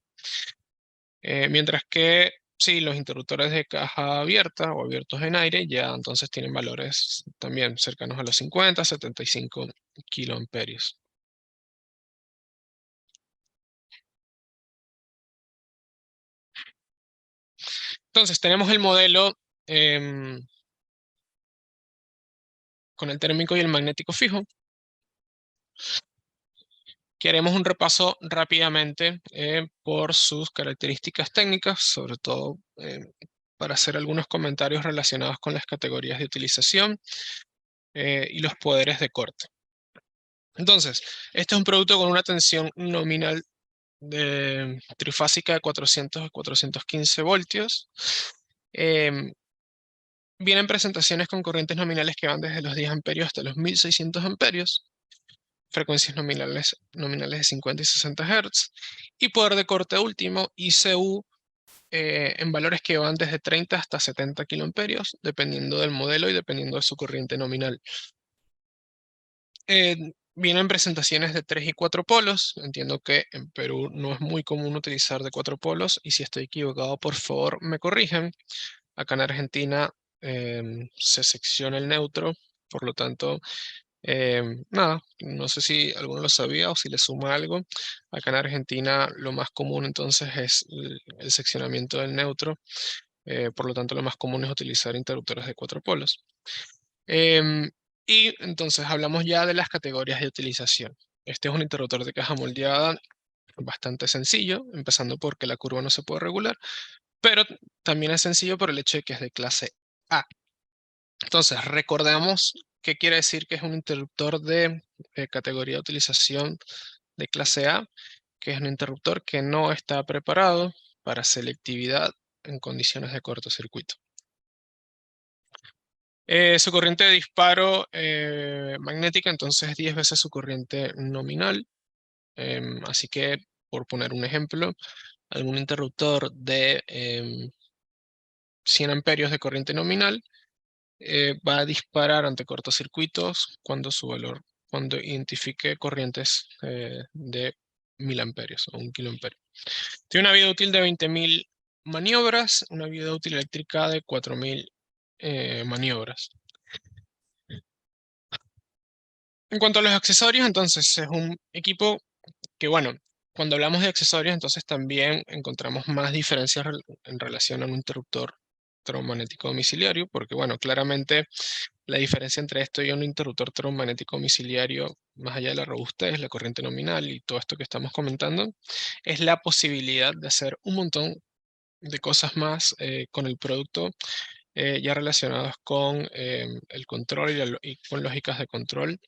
Mientras que sí, los interruptores de caja abierta o abiertos en aire ya entonces tienen valores también cercanos a los 50, 75 kiloamperios. Entonces tenemos el modelo con el térmico y el magnético fijo, que haremos un repaso rápidamente por sus características técnicas, sobre todo para hacer algunos comentarios relacionados con las categorías de utilización y los poderes de corte. Entonces, este es un producto con una tensión nominal trifásica de 400 a 415 voltios. Vienen presentaciones con corrientes nominales que van desde los 10 amperios hasta los 1600 amperios, frecuencias nominales de 50 y 60 Hz, y poder de corte último, ICU, en valores que van desde 30 hasta 70 kiloamperios, dependiendo del modelo y dependiendo de su corriente nominal. Vienen presentaciones de 3 y 4 polos. Entiendo que en Perú no es muy común utilizar de 4 polos, y si estoy equivocado, por favor, me corrigen. Acá en Argentina se secciona el neutro, por lo tanto, nada, no sé si alguno lo sabía o si le suma algo. Acá en Argentina lo más común entonces es el seccionamiento del neutro, por lo tanto lo más común es utilizar interruptores de 4 polos. Y entonces hablamos ya de las categorías de utilización. Este es un interruptor de caja moldeada bastante sencillo, empezando porque la curva no se puede regular, pero también es sencillo por el hecho de que es de clase A. Entonces, recordemos qué quiere decir que es un interruptor de categoría de utilización de clase A, que es un interruptor que no está preparado para selectividad en condiciones de cortocircuito. Su corriente de disparo magnética, entonces, es 10 veces su corriente nominal. Así que, por poner un ejemplo, algún interruptor de 100 amperios de corriente nominal va a disparar ante cortocircuitos cuando identifique corrientes de 1000 amperios o 1 kiloamperio. Tiene una vida útil de 20.000 maniobras, una vida útil eléctrica de 4.000 maniobras. En cuanto a los accesorios, entonces es un equipo que, bueno, cuando hablamos de accesorios, entonces también encontramos más diferencias en relación a un interruptor electromagnético domiciliario, porque, bueno, claramente la diferencia entre esto y un interruptor electromagnético domiciliario, más allá de la robustez, la corriente nominal y todo esto que estamos comentando, es la posibilidad de hacer un montón de cosas más con el producto, ya relacionadas con el control y con lógicas de control.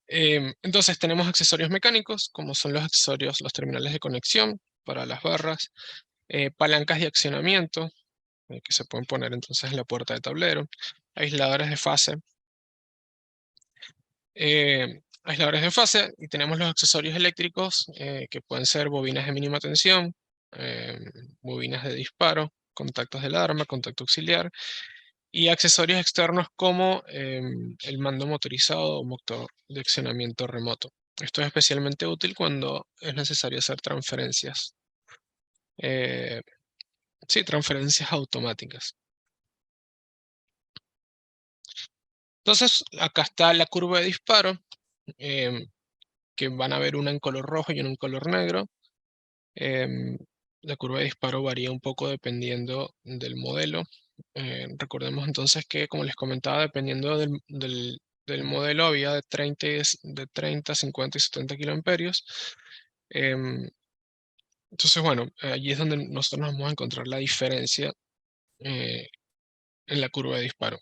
Entonces tenemos accesorios mecánicos, como son los accesorios, los terminales de conexión para las barras, palancas de accionamiento, que se pueden poner entonces en la puerta de tablero, aisladores de fase, y tenemos los accesorios eléctricos, que pueden ser bobinas de mínima tensión, bobinas de disparo, contactos de alarma, contacto auxiliar, y accesorios externos como el mando motorizado o motor de accionamiento remoto. Esto es especialmente útil cuando es necesario hacer transferencias. Sí, transferencias automáticas. Entonces, acá está la curva de disparo, que van a ver una en color rojo y una en color negro. La curva de disparo varía un poco dependiendo del modelo. Recordemos entonces que, como les comentaba, dependiendo del modelo, había de 30, 50 y 70 kiloamperios. Entonces, bueno, allí es donde nosotros nos vamos a encontrar la diferencia en la curva de disparo.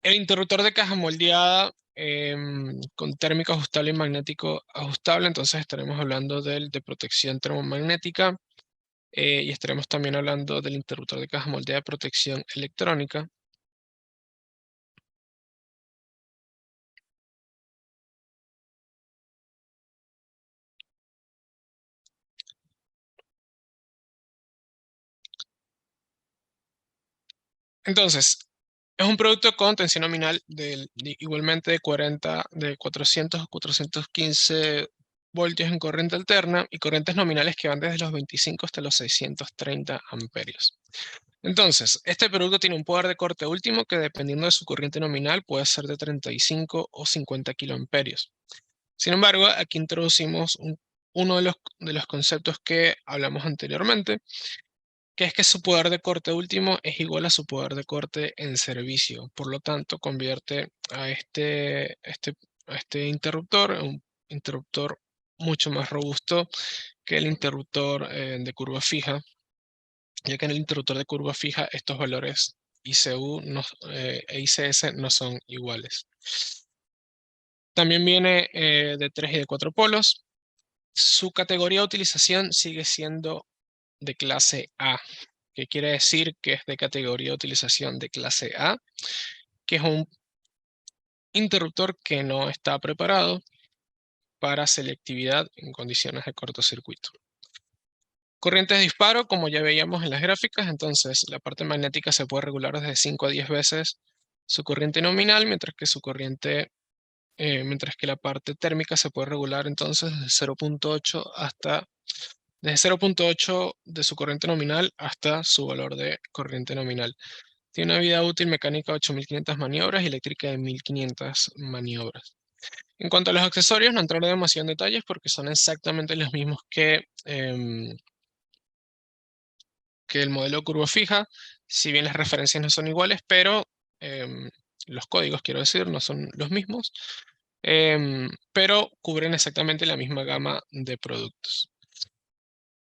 El interruptor de caja moldeada con térmico ajustable y magnético ajustable, entonces estaremos hablando de protección termomagnética, y estaremos también hablando del interruptor de caja moldeada de protección electrónica. Entonces, es un producto con tensión nominal igualmente de 400 a 415 voltios en corriente alterna y corrientes nominales que van desde los 25 hasta los 630 amperios. Entonces, este producto tiene un poder de corte último que dependiendo de su corriente nominal puede ser de 35 o 50 kiloamperios. Sin embargo, aquí introducimos uno de los conceptos que hablamos anteriormente, que es que su poder de corte último es igual a su poder de corte en servicio. Por lo tanto, convierte a este interruptor en un interruptor mucho más robusto que el interruptor de curva fija, ya que en el interruptor de curva fija estos valores ICU e ICS no son iguales. También viene de 3 y de 4 polos. Su categoría de utilización sigue siendo de clase A, que quiere decir que es de categoría de utilización de clase A, que es un interruptor que no está preparado para selectividad en condiciones de cortocircuito. Corrientes de disparo, como ya veíamos en las gráficas, entonces la parte magnética se puede regular desde 5 a 10 veces su corriente nominal, mientras que la parte térmica se puede regular entonces desde 0.8 de su corriente nominal hasta su valor de corriente nominal. Tiene una vida útil mecánica de 8.500 maniobras y eléctrica de 1.500 maniobras. En cuanto a los accesorios, no entraré demasiado en detalles porque son exactamente los mismos que el modelo de curva fija, si bien las referencias no son iguales, pero los códigos, quiero decir, no son los mismos, pero cubren exactamente la misma gama de productos.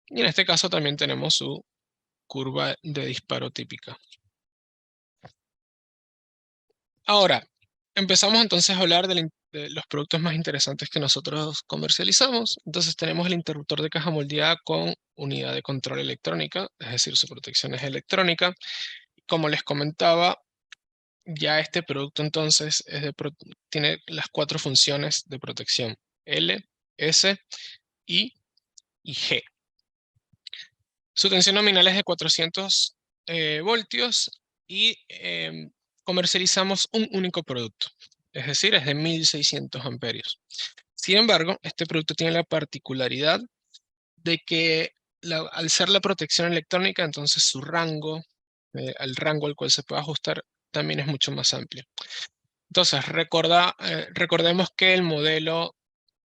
Y en este caso también tenemos su curva de disparo típica. Ahora, empezamos entonces a hablar de los productos más interesantes que nosotros comercializamos. Entonces tenemos el interruptor de caja moldeada con unidad de control electrónica, es decir, su protección es electrónica. Como les comentaba, ya este producto entonces tiene las 4 funciones de protección: L, S, I y G. Su tensión nominal es de 400 voltios y comercializamos un único producto, es decir, es de 1.600 amperios. Sin embargo, este producto tiene la particularidad de que al ser la protección electrónica, entonces su rango, el rango al cual se puede ajustar, también es mucho más amplio. Entonces, recordemos que el modelo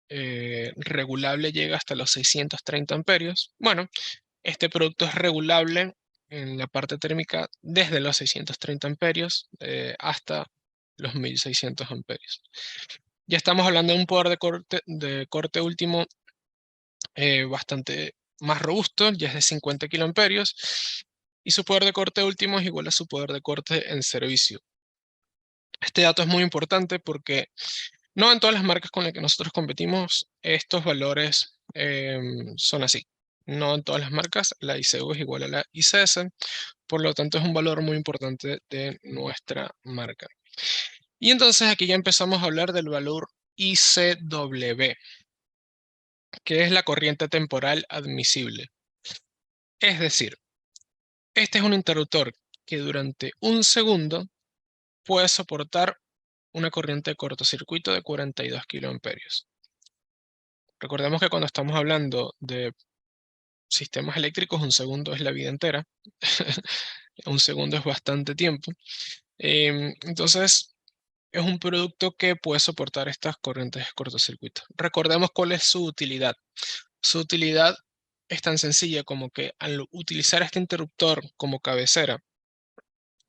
regulable llega hasta los 630 amperios. Bueno, este producto es regulable en la parte térmica desde los 630 amperios hasta los 1.600 amperios. Ya estamos hablando de un poder de corte último bastante más robusto, ya es de 50 kiloamperios, y su poder de corte último es igual a su poder de corte en servicio. Este dato es muy importante porque no en todas las marcas con las que nosotros competimos estos valores son así. No en todas las marcas la ICU es igual a la ICS, por lo tanto es un valor muy importante de nuestra marca. Y entonces aquí ya empezamos a hablar del valor ICW, que es la corriente temporal admisible. Es decir, este es un interruptor que durante un segundo puede soportar una corriente de cortocircuito de 42 kiloamperios. Recordemos que cuando estamos hablando de sistemas eléctricos, un segundo es la vida entera. Un segundo es bastante tiempo. Entonces, es un producto que puede soportar estas corrientes de cortocircuito. Recordemos cuál es su utilidad. Su utilidad es tan sencilla como que al utilizar este interruptor como cabecera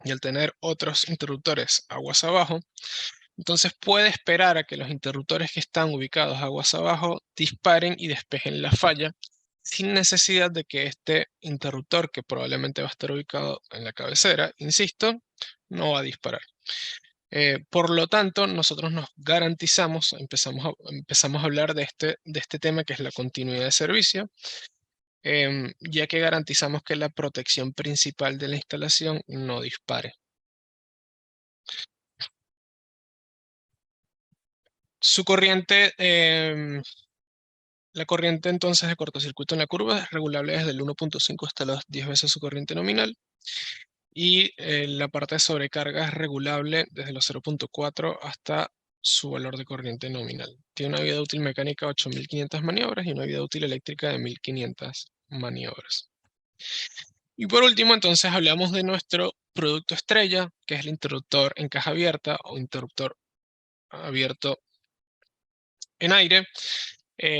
y al tener otros interruptores aguas abajo, entonces puede esperar a que los interruptores que están ubicados aguas abajo disparen y despejen la falla sin necesidad de que este interruptor, que probablemente va a estar ubicado en la cabecera, insisto, no va a disparar. Por lo tanto, nosotros nos garantizamos, empezamos a hablar de este tema que es la continuidad de servicio, ya que garantizamos que la protección principal de la instalación no dispare. Su corriente, la corriente entonces de cortocircuito en la curva es regulable desde el 1.5 hasta las 10 veces su corriente nominal. Y la parte de sobrecarga es regulable desde los 0.4 hasta su valor de corriente nominal. Tiene una vida útil mecánica de 8.500 maniobras y una vida útil eléctrica de 1.500 maniobras. Y por último, entonces hablamos de nuestro producto estrella, que es el interruptor en caja abierta o interruptor abierto en aire,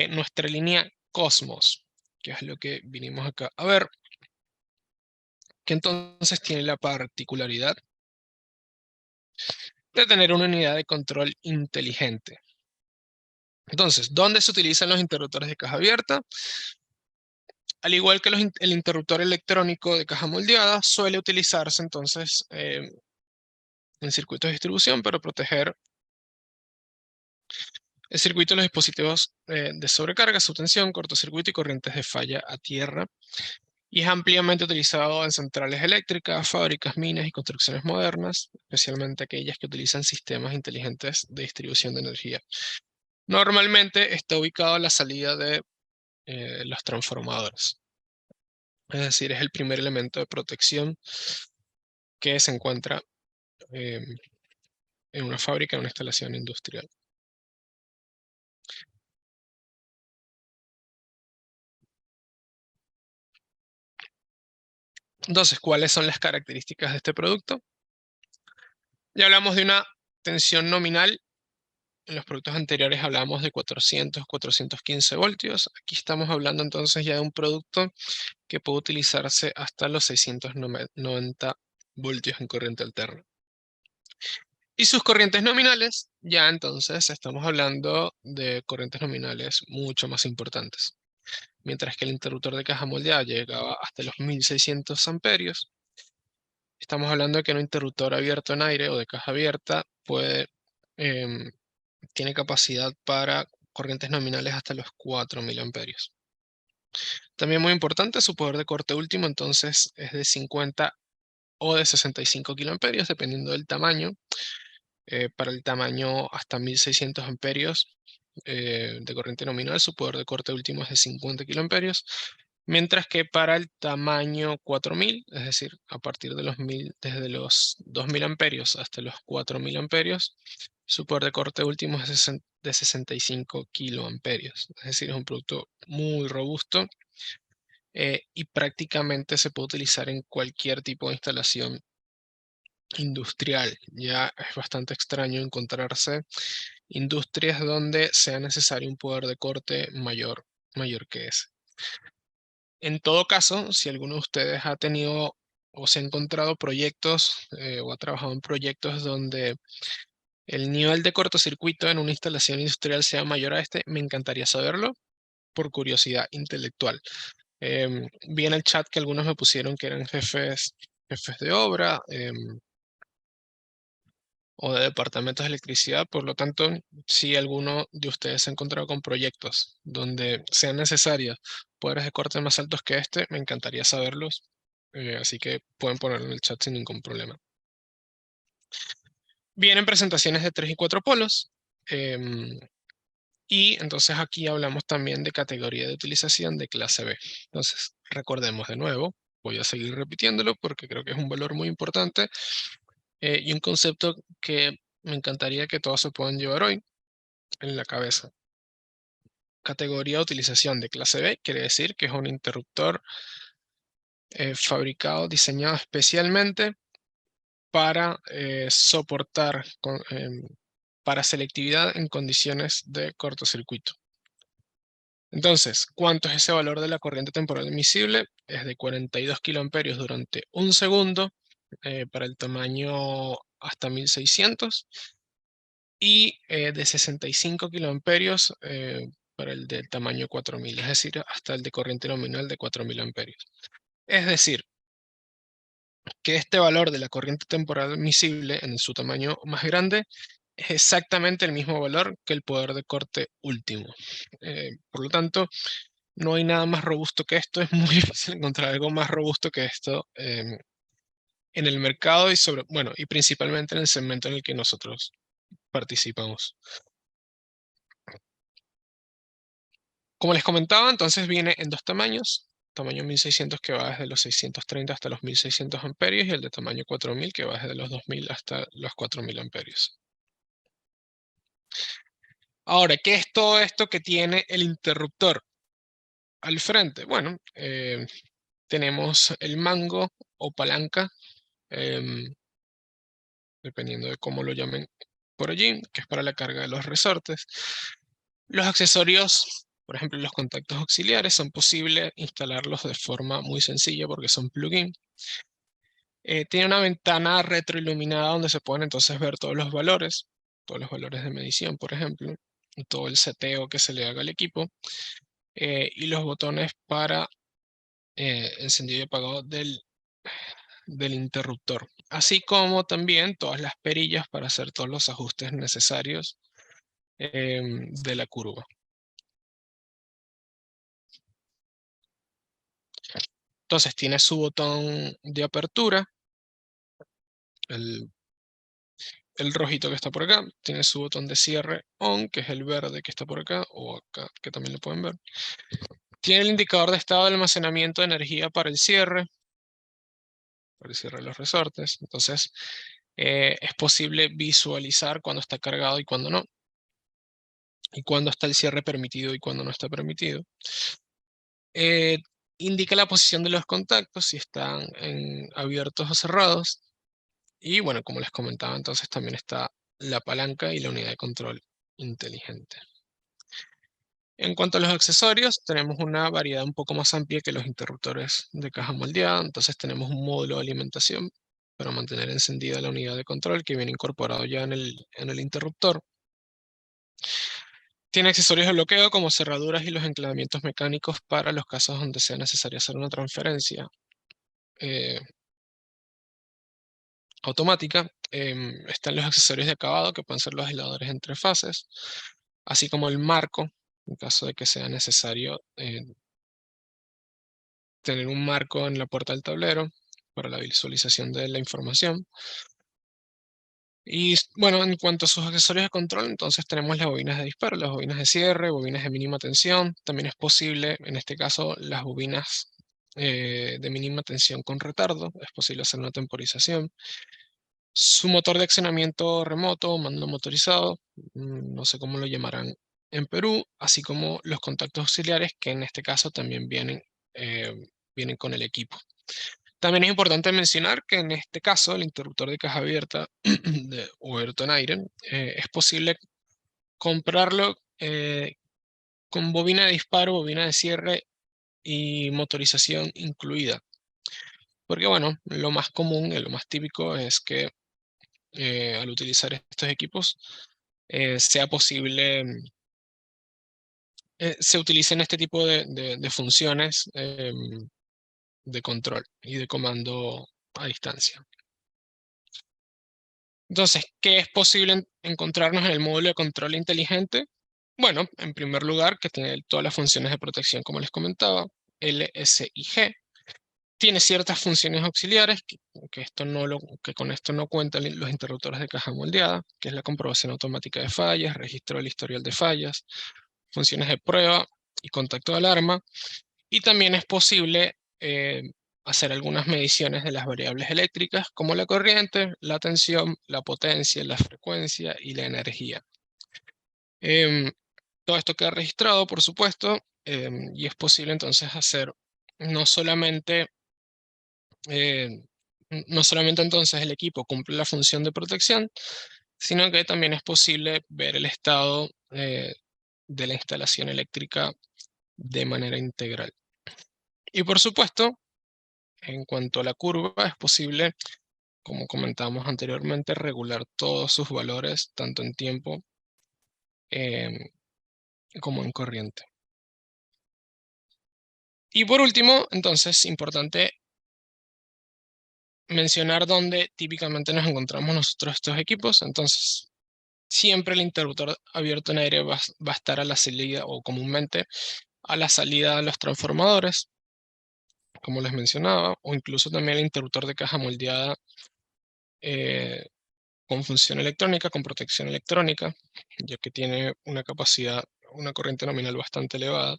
nuestra línea Cosmos, que es lo que vinimos acá a ver, que entonces tiene la particularidad de tener una unidad de control inteligente. Entonces, ¿dónde se utilizan los interruptores de caja abierta? Al igual que el interruptor electrónico de caja moldeada, suele utilizarse entonces en circuitos de distribución para proteger el circuito de los dispositivos de sobrecarga, subtensión, cortocircuito y corrientes de falla a tierra. Y es ampliamente utilizado en centrales eléctricas, fábricas, minas y construcciones modernas, especialmente aquellas que utilizan sistemas inteligentes de distribución de energía. Normalmente está ubicado a la salida de los transformadores. Es decir, es el primer elemento de protección que se encuentra en una fábrica, en una instalación industrial. Entonces, ¿cuáles son las características de este producto? Ya hablamos de una tensión nominal. En los productos anteriores hablamos de 400, 415 voltios. Aquí estamos hablando entonces ya de un producto que puede utilizarse hasta los 690 voltios en corriente alterna. Y sus corrientes nominales, ya entonces estamos hablando de corrientes nominales mucho más importantes. Mientras que el interruptor de caja moldeada llegaba hasta los 1600 amperios, estamos hablando de que un interruptor abierto en aire o de caja abierta tiene capacidad para corrientes nominales hasta los 4000 amperios. También muy importante, su poder de corte último entonces es de 50 o de 65 kiloamperios, dependiendo del tamaño. Para el tamaño hasta 1600 amperios de corriente nominal, su poder de corte último es de 50 kiloamperios. Mientras que para el tamaño 4000, es decir, a partir de desde los 2000 amperios hasta los 4000 amperios, su poder de corte último es de 65 kiloamperios. Es decir, es un producto muy robusto y prácticamente se puede utilizar en cualquier tipo de instalación industrial. Ya es bastante extraño encontrarse industrias donde sea necesario un poder de corte mayor que ese. En todo caso, si alguno de ustedes ha tenido o se ha encontrado proyectos o ha trabajado en proyectos donde el nivel de cortocircuito en una instalación industrial sea mayor a este, me encantaría saberlo por curiosidad intelectual. Vi en el chat que algunos me pusieron que eran jefes de obra o de departamentos de electricidad. Por lo tanto, si alguno de ustedes se ha encontrado con proyectos donde sean necesarios poderes de corte más altos que este, me encantaría saberlos. Así que pueden ponerlo en el chat sin ningún problema. Vienen presentaciones de 3 y 4 polos. Y entonces aquí hablamos también de categoría de utilización de clase B. Entonces, recordemos de nuevo, voy a seguir repitiéndolo porque creo que es un valor muy importante y un concepto que me encantaría que todos se puedan llevar hoy en la cabeza. Categoría de utilización de clase B quiere decir que es un interruptor fabricado, diseñado especialmente para soportar para selectividad en condiciones de cortocircuito. Entonces, ¿cuánto es ese valor de la corriente temporal admisible? Es de 42 kiloamperios durante un segundo para el tamaño hasta 1600 y de 65 kiloamperios para el del tamaño 4000, es decir, hasta el de corriente nominal de 4000 amperios. Es decir, que este valor de la corriente temporal admisible en su tamaño más grande es exactamente el mismo valor que el poder de corte último. Por lo tanto, no hay nada más robusto que esto. Es muy difícil encontrar algo más robusto que esto en el mercado y principalmente en el segmento en el que nosotros participamos. Como les comentaba, entonces viene en dos tamaños. tamaño 1600 que va desde los 630 hasta los 1600 amperios y el de tamaño 4000 que va desde los 2000 hasta los 4000 amperios. Ahora, ¿qué es todo esto que tiene el interruptor al frente? Bueno, tenemos el mango o palanca, dependiendo de cómo lo llamen por allí, que es para la carga de los resortes. Los accesorios, por ejemplo, los contactos auxiliares, son posibles instalarlos de forma muy sencilla porque son plugin. Tiene una ventana retroiluminada donde se pueden entonces ver todos los valores de medición, por ejemplo, y todo el seteo que se le haga al equipo, y los botones para encendido y apagado del interruptor, así como también todas las perillas para hacer todos los ajustes necesarios de la curva. Entonces tiene su botón de apertura, el rojito que está por acá, tiene su botón de cierre on, que es el verde que está por acá, o acá, que también lo pueden ver. Tiene el indicador de estado de almacenamiento de energía para el cierre de los resortes. Entonces es posible visualizar cuando está cargado y cuando no, y cuando está el cierre permitido y cuando no está permitido. Indica la posición de los contactos, si están abiertos o cerrados. Y bueno, como les comentaba, entonces también está la palanca y la unidad de control inteligente. En cuanto a los accesorios, tenemos una variedad un poco más amplia que los interruptores de caja moldeada. Entonces tenemos un módulo de alimentación para mantener encendida la unidad de control que viene incorporado ya en el interruptor. Tiene accesorios de bloqueo como cerraduras y los enclavamientos mecánicos para los casos donde sea necesario hacer una transferencia automática. Están los accesorios de acabado que pueden ser los aisladores entre fases, así como el marco, en caso de que sea necesario tener un marco en la puerta del tablero para la visualización de la información. Y bueno, en cuanto a sus accesorios de control, entonces tenemos las bobinas de disparo, las bobinas de cierre, bobinas de mínima tensión. También es posible, en este caso, las bobinas de mínima tensión con retardo. Es posible hacer una temporización. Su motor de accionamiento remoto, mando motorizado, no sé cómo lo llamarán en Perú, así como los contactos auxiliares, que en este caso también vienen con el equipo. También es importante mencionar que en este caso el interruptor de caja abierta o Ayrton Iron es posible comprarlo con bobina de disparo, bobina de cierre y motorización incluida. Porque bueno, lo más común, lo más típico es que al utilizar estos equipos sea posible, se utilicen este tipo de funciones de control y de comando a distancia. Entonces, ¿qué es posible encontrarnos en el módulo de control inteligente? Bueno, en primer lugar, que tiene todas las funciones de protección, como les comentaba, LSIG. Tiene ciertas funciones auxiliares, que con esto no cuentan los interruptores de caja moldeada, que es la comprobación automática de fallas, registro del historial de fallas, funciones de prueba y contacto de alarma. Y también es posible hacer algunas mediciones de las variables eléctricas, como la corriente, la tensión, la potencia, la frecuencia y la energía. Todo esto queda registrado, por supuesto, y es posible entonces hacer no solamente entonces el equipo cumple la función de protección, sino que también es posible ver el estado de la instalación eléctrica de manera integral. Y por supuesto, en cuanto a la curva, es posible, como comentábamos anteriormente, regular todos sus valores, tanto en tiempo como en corriente. Y por último, entonces, importante mencionar dónde típicamente nos encontramos nosotros estos equipos. Entonces, siempre el interruptor abierto en aire va a estar a la salida, o comúnmente a la salida de los transformadores, como les mencionaba, o incluso también el interruptor de caja moldeada con función electrónica, con protección electrónica, ya que tiene una capacidad, una corriente nominal bastante elevada.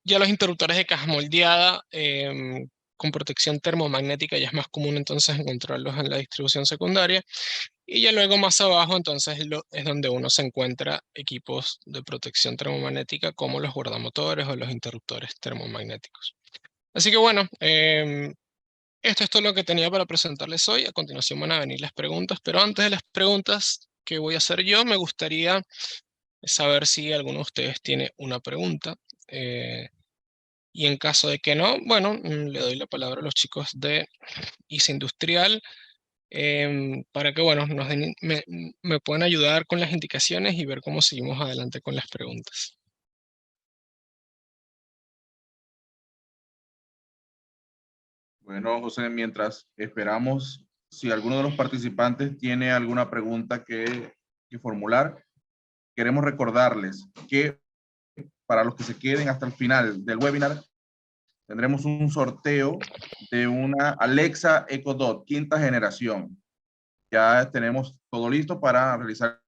Ya los interruptores de caja moldeada con protección termomagnética ya es más común entonces encontrarlos en la distribución secundaria. Y ya luego más abajo entonces es donde uno se encuentra equipos de protección termomagnética como los guardamotores o los interruptores termomagnéticos. Así que bueno, esto es todo lo que tenía para presentarles hoy. A continuación van a venir las preguntas, pero antes de las preguntas que voy a hacer yo, me gustaría saber si alguno de ustedes tiene una pregunta. Y en caso de que no, bueno, le doy la palabra a los chicos de ISA Industrial para que, bueno, me puedan ayudar con las indicaciones y ver cómo seguimos adelante con las preguntas. Bueno, José, mientras esperamos, si alguno de los participantes tiene alguna pregunta que formular, queremos recordarles que para los que se queden hasta el final del webinar, tendremos un sorteo de una Alexa Echo Dot, quinta generación. Ya tenemos todo listo para realizar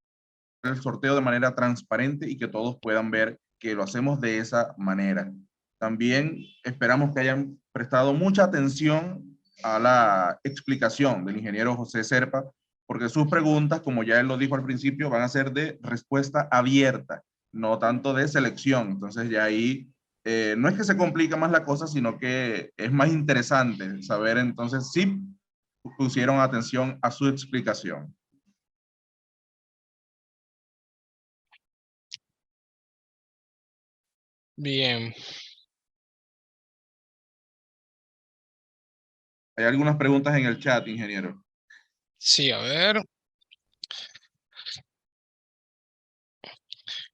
el sorteo de manera transparente y que todos puedan ver que lo hacemos de esa manera. También esperamos que hayan prestado mucha atención a la explicación del ingeniero José Serpa, porque sus preguntas, como ya él lo dijo al principio, van a ser de respuesta abierta, no tanto de selección. Entonces ya ahí no es que se complica más la cosa, sino que es más interesante saber entonces si pusieron atención a su explicación. Bien. Hay algunas preguntas en el chat, ingeniero. Sí, a ver.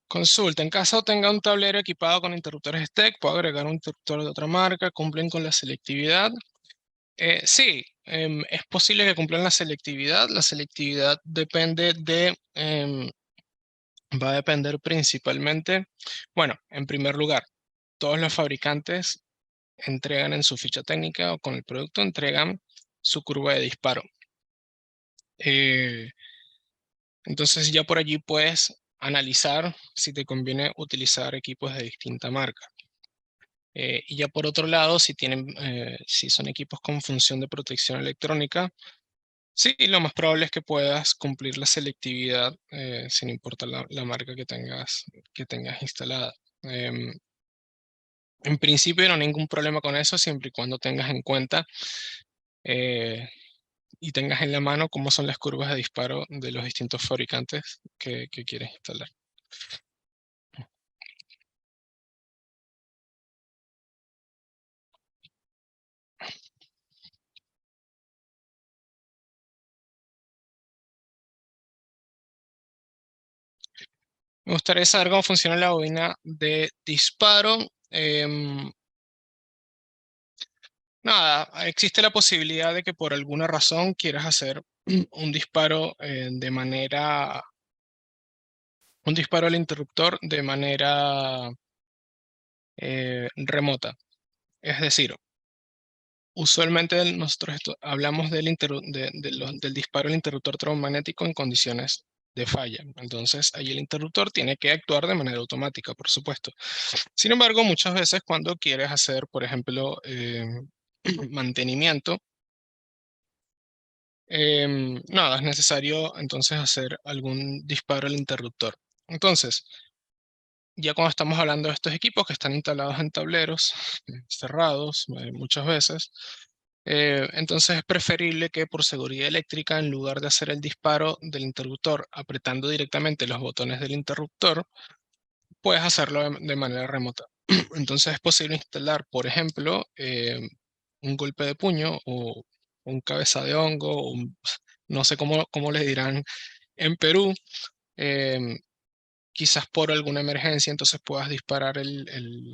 Consulta, en caso tenga un tablero equipado con interruptores STEC, ¿puedo agregar un interruptor de otra marca? ¿Cumplen con la selectividad? Sí, es posible que cumplan la selectividad. La selectividad depende va a depender principalmente, bueno, en primer lugar, todos los fabricantes entregan en su ficha técnica o con el producto, entregan su curva de disparo. Entonces ya por allí puedes analizar si te conviene utilizar equipos de distinta marca. Y ya por otro lado, si son equipos con función de protección electrónica, sí, lo más probable es que puedas cumplir la selectividad sin importar la marca que tengas instalada. En principio no hay ningún problema con eso, siempre y cuando tengas en cuenta eh, y tengas en la mano cómo son las curvas de disparo de los distintos fabricantes que quieres instalar. Me gustaría saber cómo funciona la bobina de disparo. Nada, existe la posibilidad de que por alguna razón quieras hacer un disparo un disparo al interruptor de manera remota. Es decir, usualmente nosotros hablamos del disparo al interruptor termomagnético en condiciones de falla. Entonces, ahí el interruptor tiene que actuar de manera automática, por supuesto. Sin embargo, muchas veces cuando quieres hacer, por ejemplo, mantenimiento, nada, es necesario entonces hacer algún disparo al interruptor. Entonces, ya cuando estamos hablando de estos equipos que están instalados en tableros cerrados muchas veces, entonces es preferible que por seguridad eléctrica, en lugar de hacer el disparo del interruptor apretando directamente los botones del interruptor, puedes hacerlo de manera remota. Entonces es posible instalar, por ejemplo, un golpe de puño o un cabeza de hongo, no sé cómo les dirán en Perú, em, quizás por alguna emergencia, entonces puedas disparar el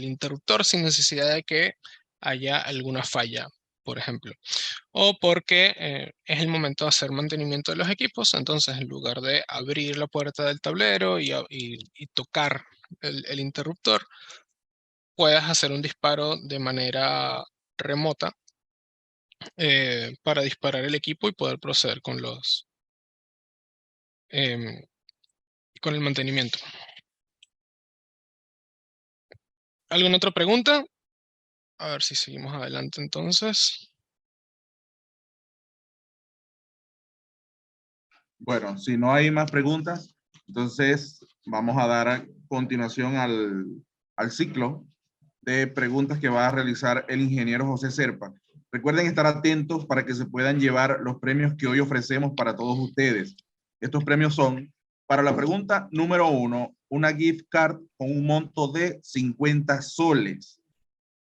interruptor sin necesidad de que haya alguna falla, por ejemplo. O porque es el momento de hacer mantenimiento de los equipos, entonces en lugar de abrir la puerta del tablero y tocar el interruptor, puedas hacer un disparo de manera remota para disparar el equipo y poder proceder em, con el mantenimiento. ¿Alguna otra pregunta? A ver si seguimos adelante entonces. Bueno, si no hay más preguntas, entonces vamos a dar a continuación al ciclo de preguntas que va a realizar el ingeniero José Serpa. Recuerden estar atentos para que se puedan llevar los premios que hoy ofrecemos para todos ustedes. Estos premios son, para la pregunta número 1, una gift card con un monto de 50 soles.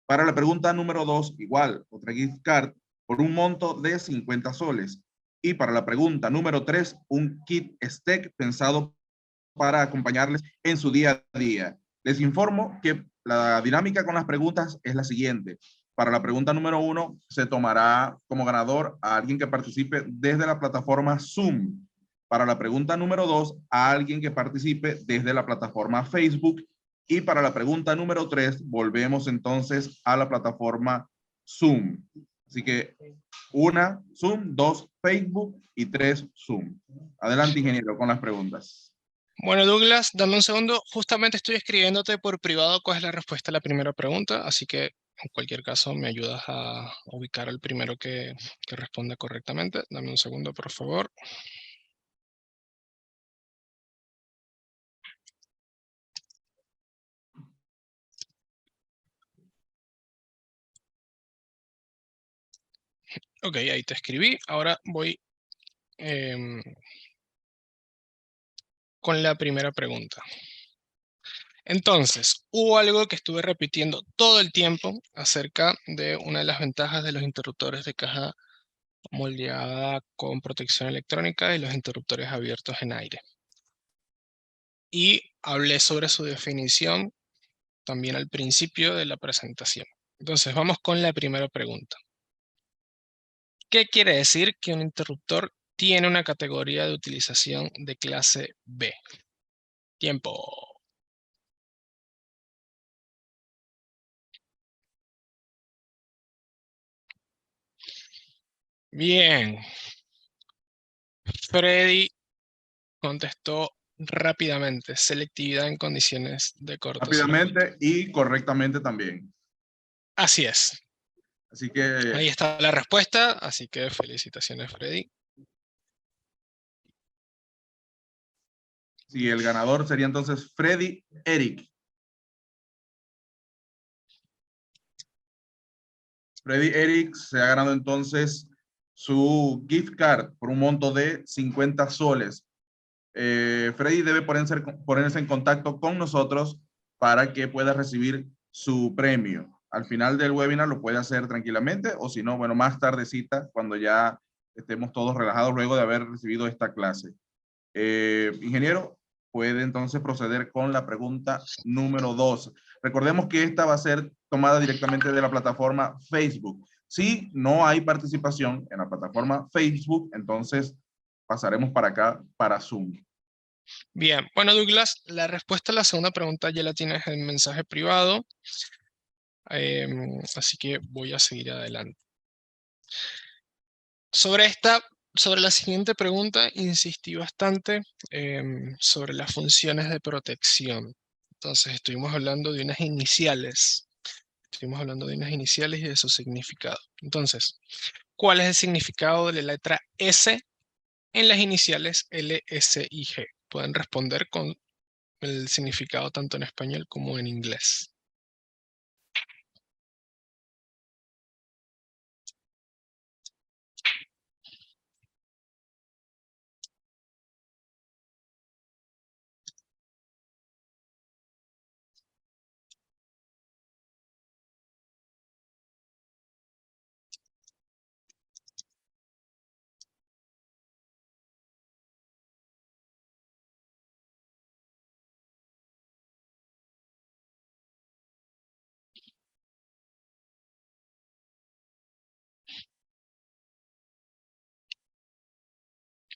Para la pregunta número 2, igual, otra gift card por un monto de 50 soles. Y para la pregunta número 3, un kit steak pensado para acompañarles en su día a día. Les informo que la dinámica con las preguntas es la siguiente. Para la pregunta número 1, se tomará como ganador a alguien que participe desde la plataforma Zoom. Para la pregunta número 2, a alguien que participe desde la plataforma Facebook. Y para la pregunta número 3, volvemos entonces a la plataforma Zoom. Así que 1, Zoom, 2, Facebook y 3, Zoom. Adelante, ingeniero, con las preguntas. Bueno, Douglas, dame un segundo. Justamente estoy escribiéndote por privado cuál es la respuesta a la primera pregunta, así que en cualquier caso me ayudas a ubicar al primero que responda correctamente. Dame un segundo, por favor. Ok, ahí te escribí. Ahora voy con la primera pregunta. Entonces, hubo algo que estuve repitiendo todo el tiempo acerca de una de las ventajas de los interruptores de caja moldeada con protección electrónica y los interruptores abiertos en aire. Y hablé sobre su definición también al principio de la presentación. Entonces, vamos con la primera pregunta. ¿Qué quiere decir que un interruptor tiene una categoría de utilización de clase B? Tiempo. Bien. Freddy contestó rápidamente. Selectividad en condiciones de cortocircuito. Rápidamente y correctamente también. Así es. Así que, Ahí está la respuesta, así que felicitaciones, Freddy. sí, el ganador sería entonces Freddy Eric. Freddy Eric se ha ganado entonces su gift card por un monto de 50 soles. Freddy debe ponerse en contacto con nosotros para que pueda recibir su premio. Al final del webinar lo puede hacer tranquilamente o si no, bueno, más tardecita cuando ya estemos todos relajados luego de haber recibido esta clase. Ingeniero, puede entonces proceder con la pregunta número 2. Recordemos que esta va a ser tomada directamente de la plataforma Facebook. Si no hay participación en la plataforma Facebook, entonces pasaremos para acá, para Zoom. Bien, bueno, Douglas, la respuesta a la segunda pregunta ya la tienes en mensaje privado. Así que voy a seguir adelante. Sobre la siguiente pregunta, insistí bastante sobre las funciones de protección. Entonces, estuvimos hablando de unas iniciales. Estuvimos hablando de unas iniciales y de su significado. Entonces, ¿cuál es el significado de la letra S en las iniciales L, S y G? Pueden responder con el significado tanto en español como en inglés.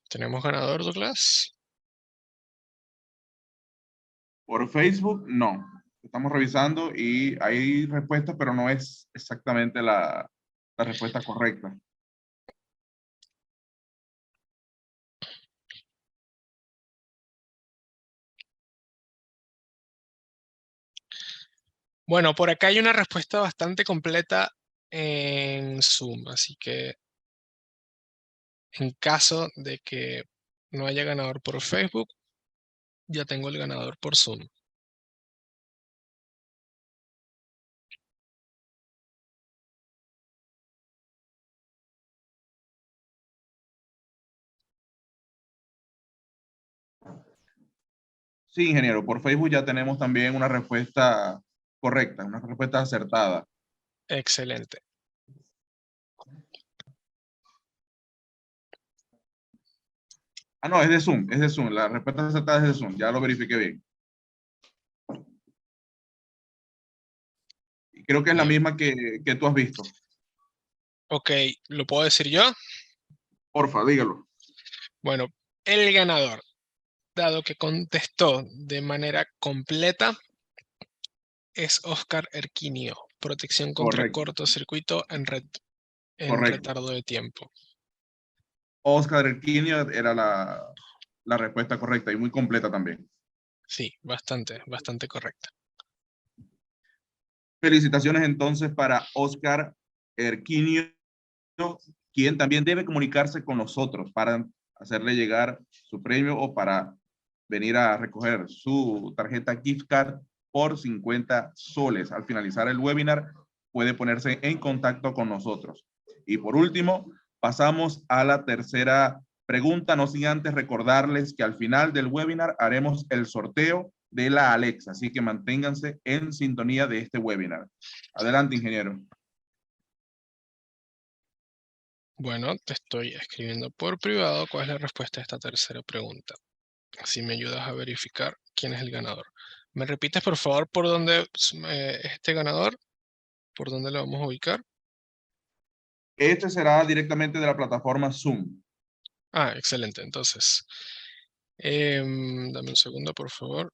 ¿Tenemos ganador, Douglas? Por Facebook, no. Estamos revisando y hay respuestas, pero no es exactamente la respuesta correcta. Bueno, por acá hay una respuesta bastante completa en Zoom, así que en caso de que no haya ganador por Facebook, ya tengo el ganador por Zoom. Sí, ingeniero, por Facebook ya tenemos también una respuesta correcta, una respuesta acertada. Excelente. Ah, no, es de Zoom, es de Zoom. La respuesta acertada es de Zoom, ya lo verifiqué bien. Y creo que es la Bien. misma que tú has visto. Ok, ¿lo puedo decir yo? Porfa, dígalo. Bueno, el ganador, dado que contestó de manera completa, es Oscar Erquinio, protección contra Correcto, cortocircuito en correcto. retardo de tiempo. Oscar Erquinio era la respuesta correcta y muy completa también. Sí, bastante correcta. Felicitaciones entonces para Oscar Erquinio, quien también debe comunicarse con nosotros para hacerle llegar su premio o para venir a recoger su tarjeta gift card por 50 soles. Al finalizar el webinar, puede ponerse en contacto con nosotros. Y por último, pasamos a la tercera pregunta, no sin antes recordarles que al final del webinar haremos el sorteo de la Alexa, así que manténganse en sintonía de este webinar. Adelante, ingeniero. Bueno, te estoy escribiendo por privado cuál es la respuesta a esta tercera pregunta. Así me ayudas a verificar quién es el ganador. ¿Me repites, por favor, por dónde es este ganador? ¿Por dónde lo vamos a ubicar? Este será directamente de la plataforma Zoom. Ah, excelente. Entonces, dame un segundo, por favor.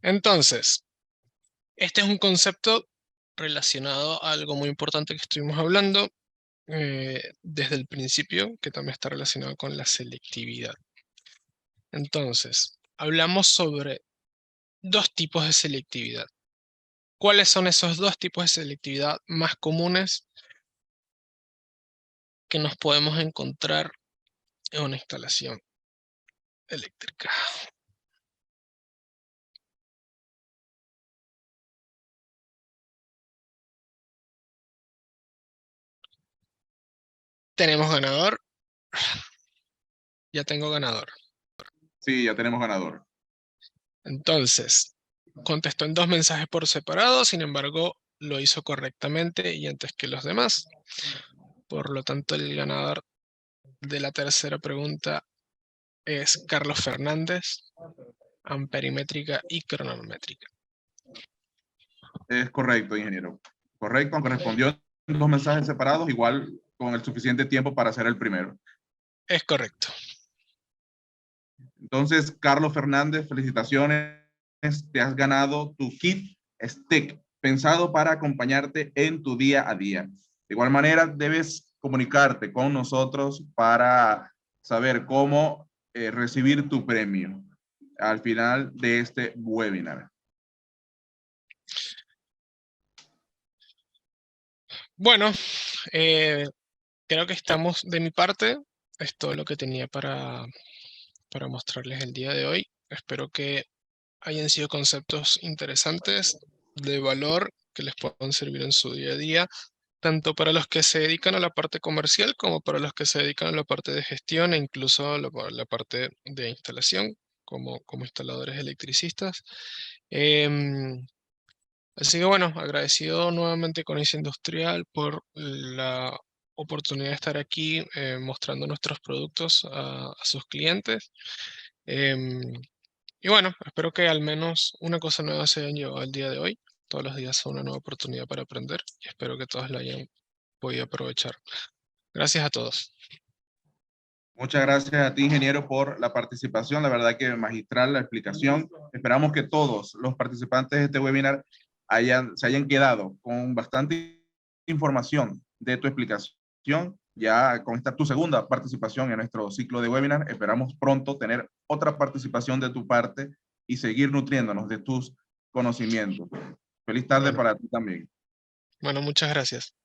Entonces, este es un concepto relacionado a algo muy importante que estuvimos hablando desde el principio, que también está relacionado con la selectividad. Entonces, hablamos sobre dos tipos de selectividad. ¿Cuáles son esos dos tipos de selectividad más comunes que nos podemos encontrar en una instalación eléctrica? ¿Tenemos ganador? Ya tengo ganador. Sí, ya tenemos ganador. Entonces, contestó en dos mensajes por separado, sin embargo, lo hizo correctamente y antes que los demás. Por lo tanto, el ganador de la tercera pregunta es Carlos Fernández, amperimétrica y cronométrica. Es correcto, ingeniero. Correcto, aunque respondió en dos mensajes separados, igual con el suficiente tiempo para hacer el primero. Es correcto. Entonces, Carlos Fernández, felicitaciones. Te has ganado tu kit stick, pensado para acompañarte en tu día a día. De igual manera, debes comunicarte con nosotros para saber cómo recibir tu premio al final de este webinar. Bueno, creo que estamos de mi parte. Es todo lo que tenía para mostrarles el día de hoy. Espero que hayan sido conceptos interesantes, de valor, que les puedan servir en su día a día, tanto para los que se dedican a la parte comercial como para los que se dedican a la parte de gestión e incluso la parte de instalación, como instaladores electricistas. Así que bueno, agradecido nuevamente con ICE Industrial por la oportunidad de estar aquí mostrando nuestros productos a sus clientes. Em, y bueno, espero que al menos una cosa nueva se hayan llevado el día de hoy. Todos los días son una nueva oportunidad para aprender y espero que todos la hayan podido aprovechar. Gracias a todos. Muchas gracias a ti, ingeniero, por la participación. La verdad que magistral la explicación. Esperamos que todos los participantes de este webinar se hayan quedado con bastante información de tu explicación, ya con esta tu segunda participación en nuestro ciclo de webinar. Esperamos pronto tener otra participación de tu parte y seguir nutriéndonos de tus conocimientos. Feliz tarde Bueno, para ti también. bueno, muchas gracias.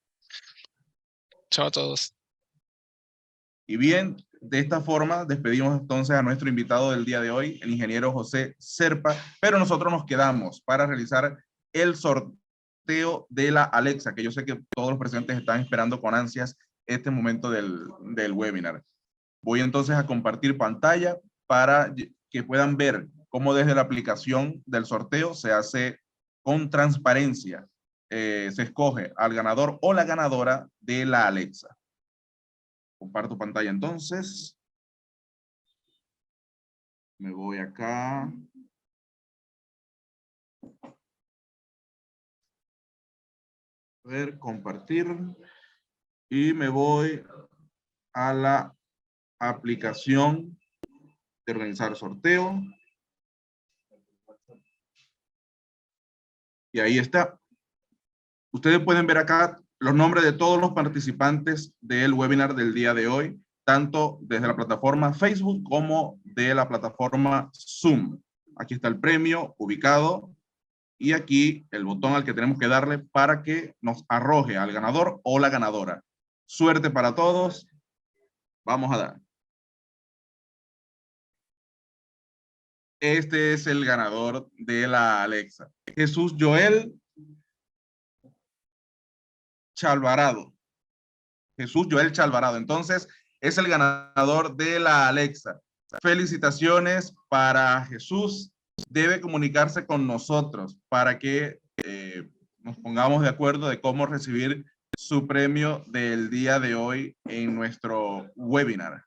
Chao a todos. Y bien, de esta forma despedimos entonces a nuestro invitado del día de hoy, el ingeniero José Serpa, pero nosotros nos quedamos para realizar el sorteo de la Alexa, que yo sé que todos los presentes están esperando con ansias este momento del webinar. Voy entonces a compartir pantalla para que puedan ver cómo desde la aplicación del sorteo se hace con transparencia. Se escoge al ganador o la ganadora de la Alexa. Comparto pantalla entonces. Me voy acá. A ver, compartir. Y me voy a la aplicación de organizar sorteo. Y ahí está. Ustedes pueden ver acá los nombres de todos los participantes del webinar del día de hoy, tanto desde la plataforma Facebook como de la plataforma Zoom. Aquí está el premio ubicado y aquí el botón al que tenemos que darle para que nos arroje al ganador o la ganadora. Suerte para todos. Vamos a dar. Este es el ganador de la Alexa. Jesús Joel Chalvarado. Jesús Joel Chalvarado. Entonces, es el ganador de la Alexa. Felicitaciones para Jesús. Debe comunicarse con nosotros para que nos pongamos de acuerdo de cómo recibir su premio del día de hoy en nuestro webinar.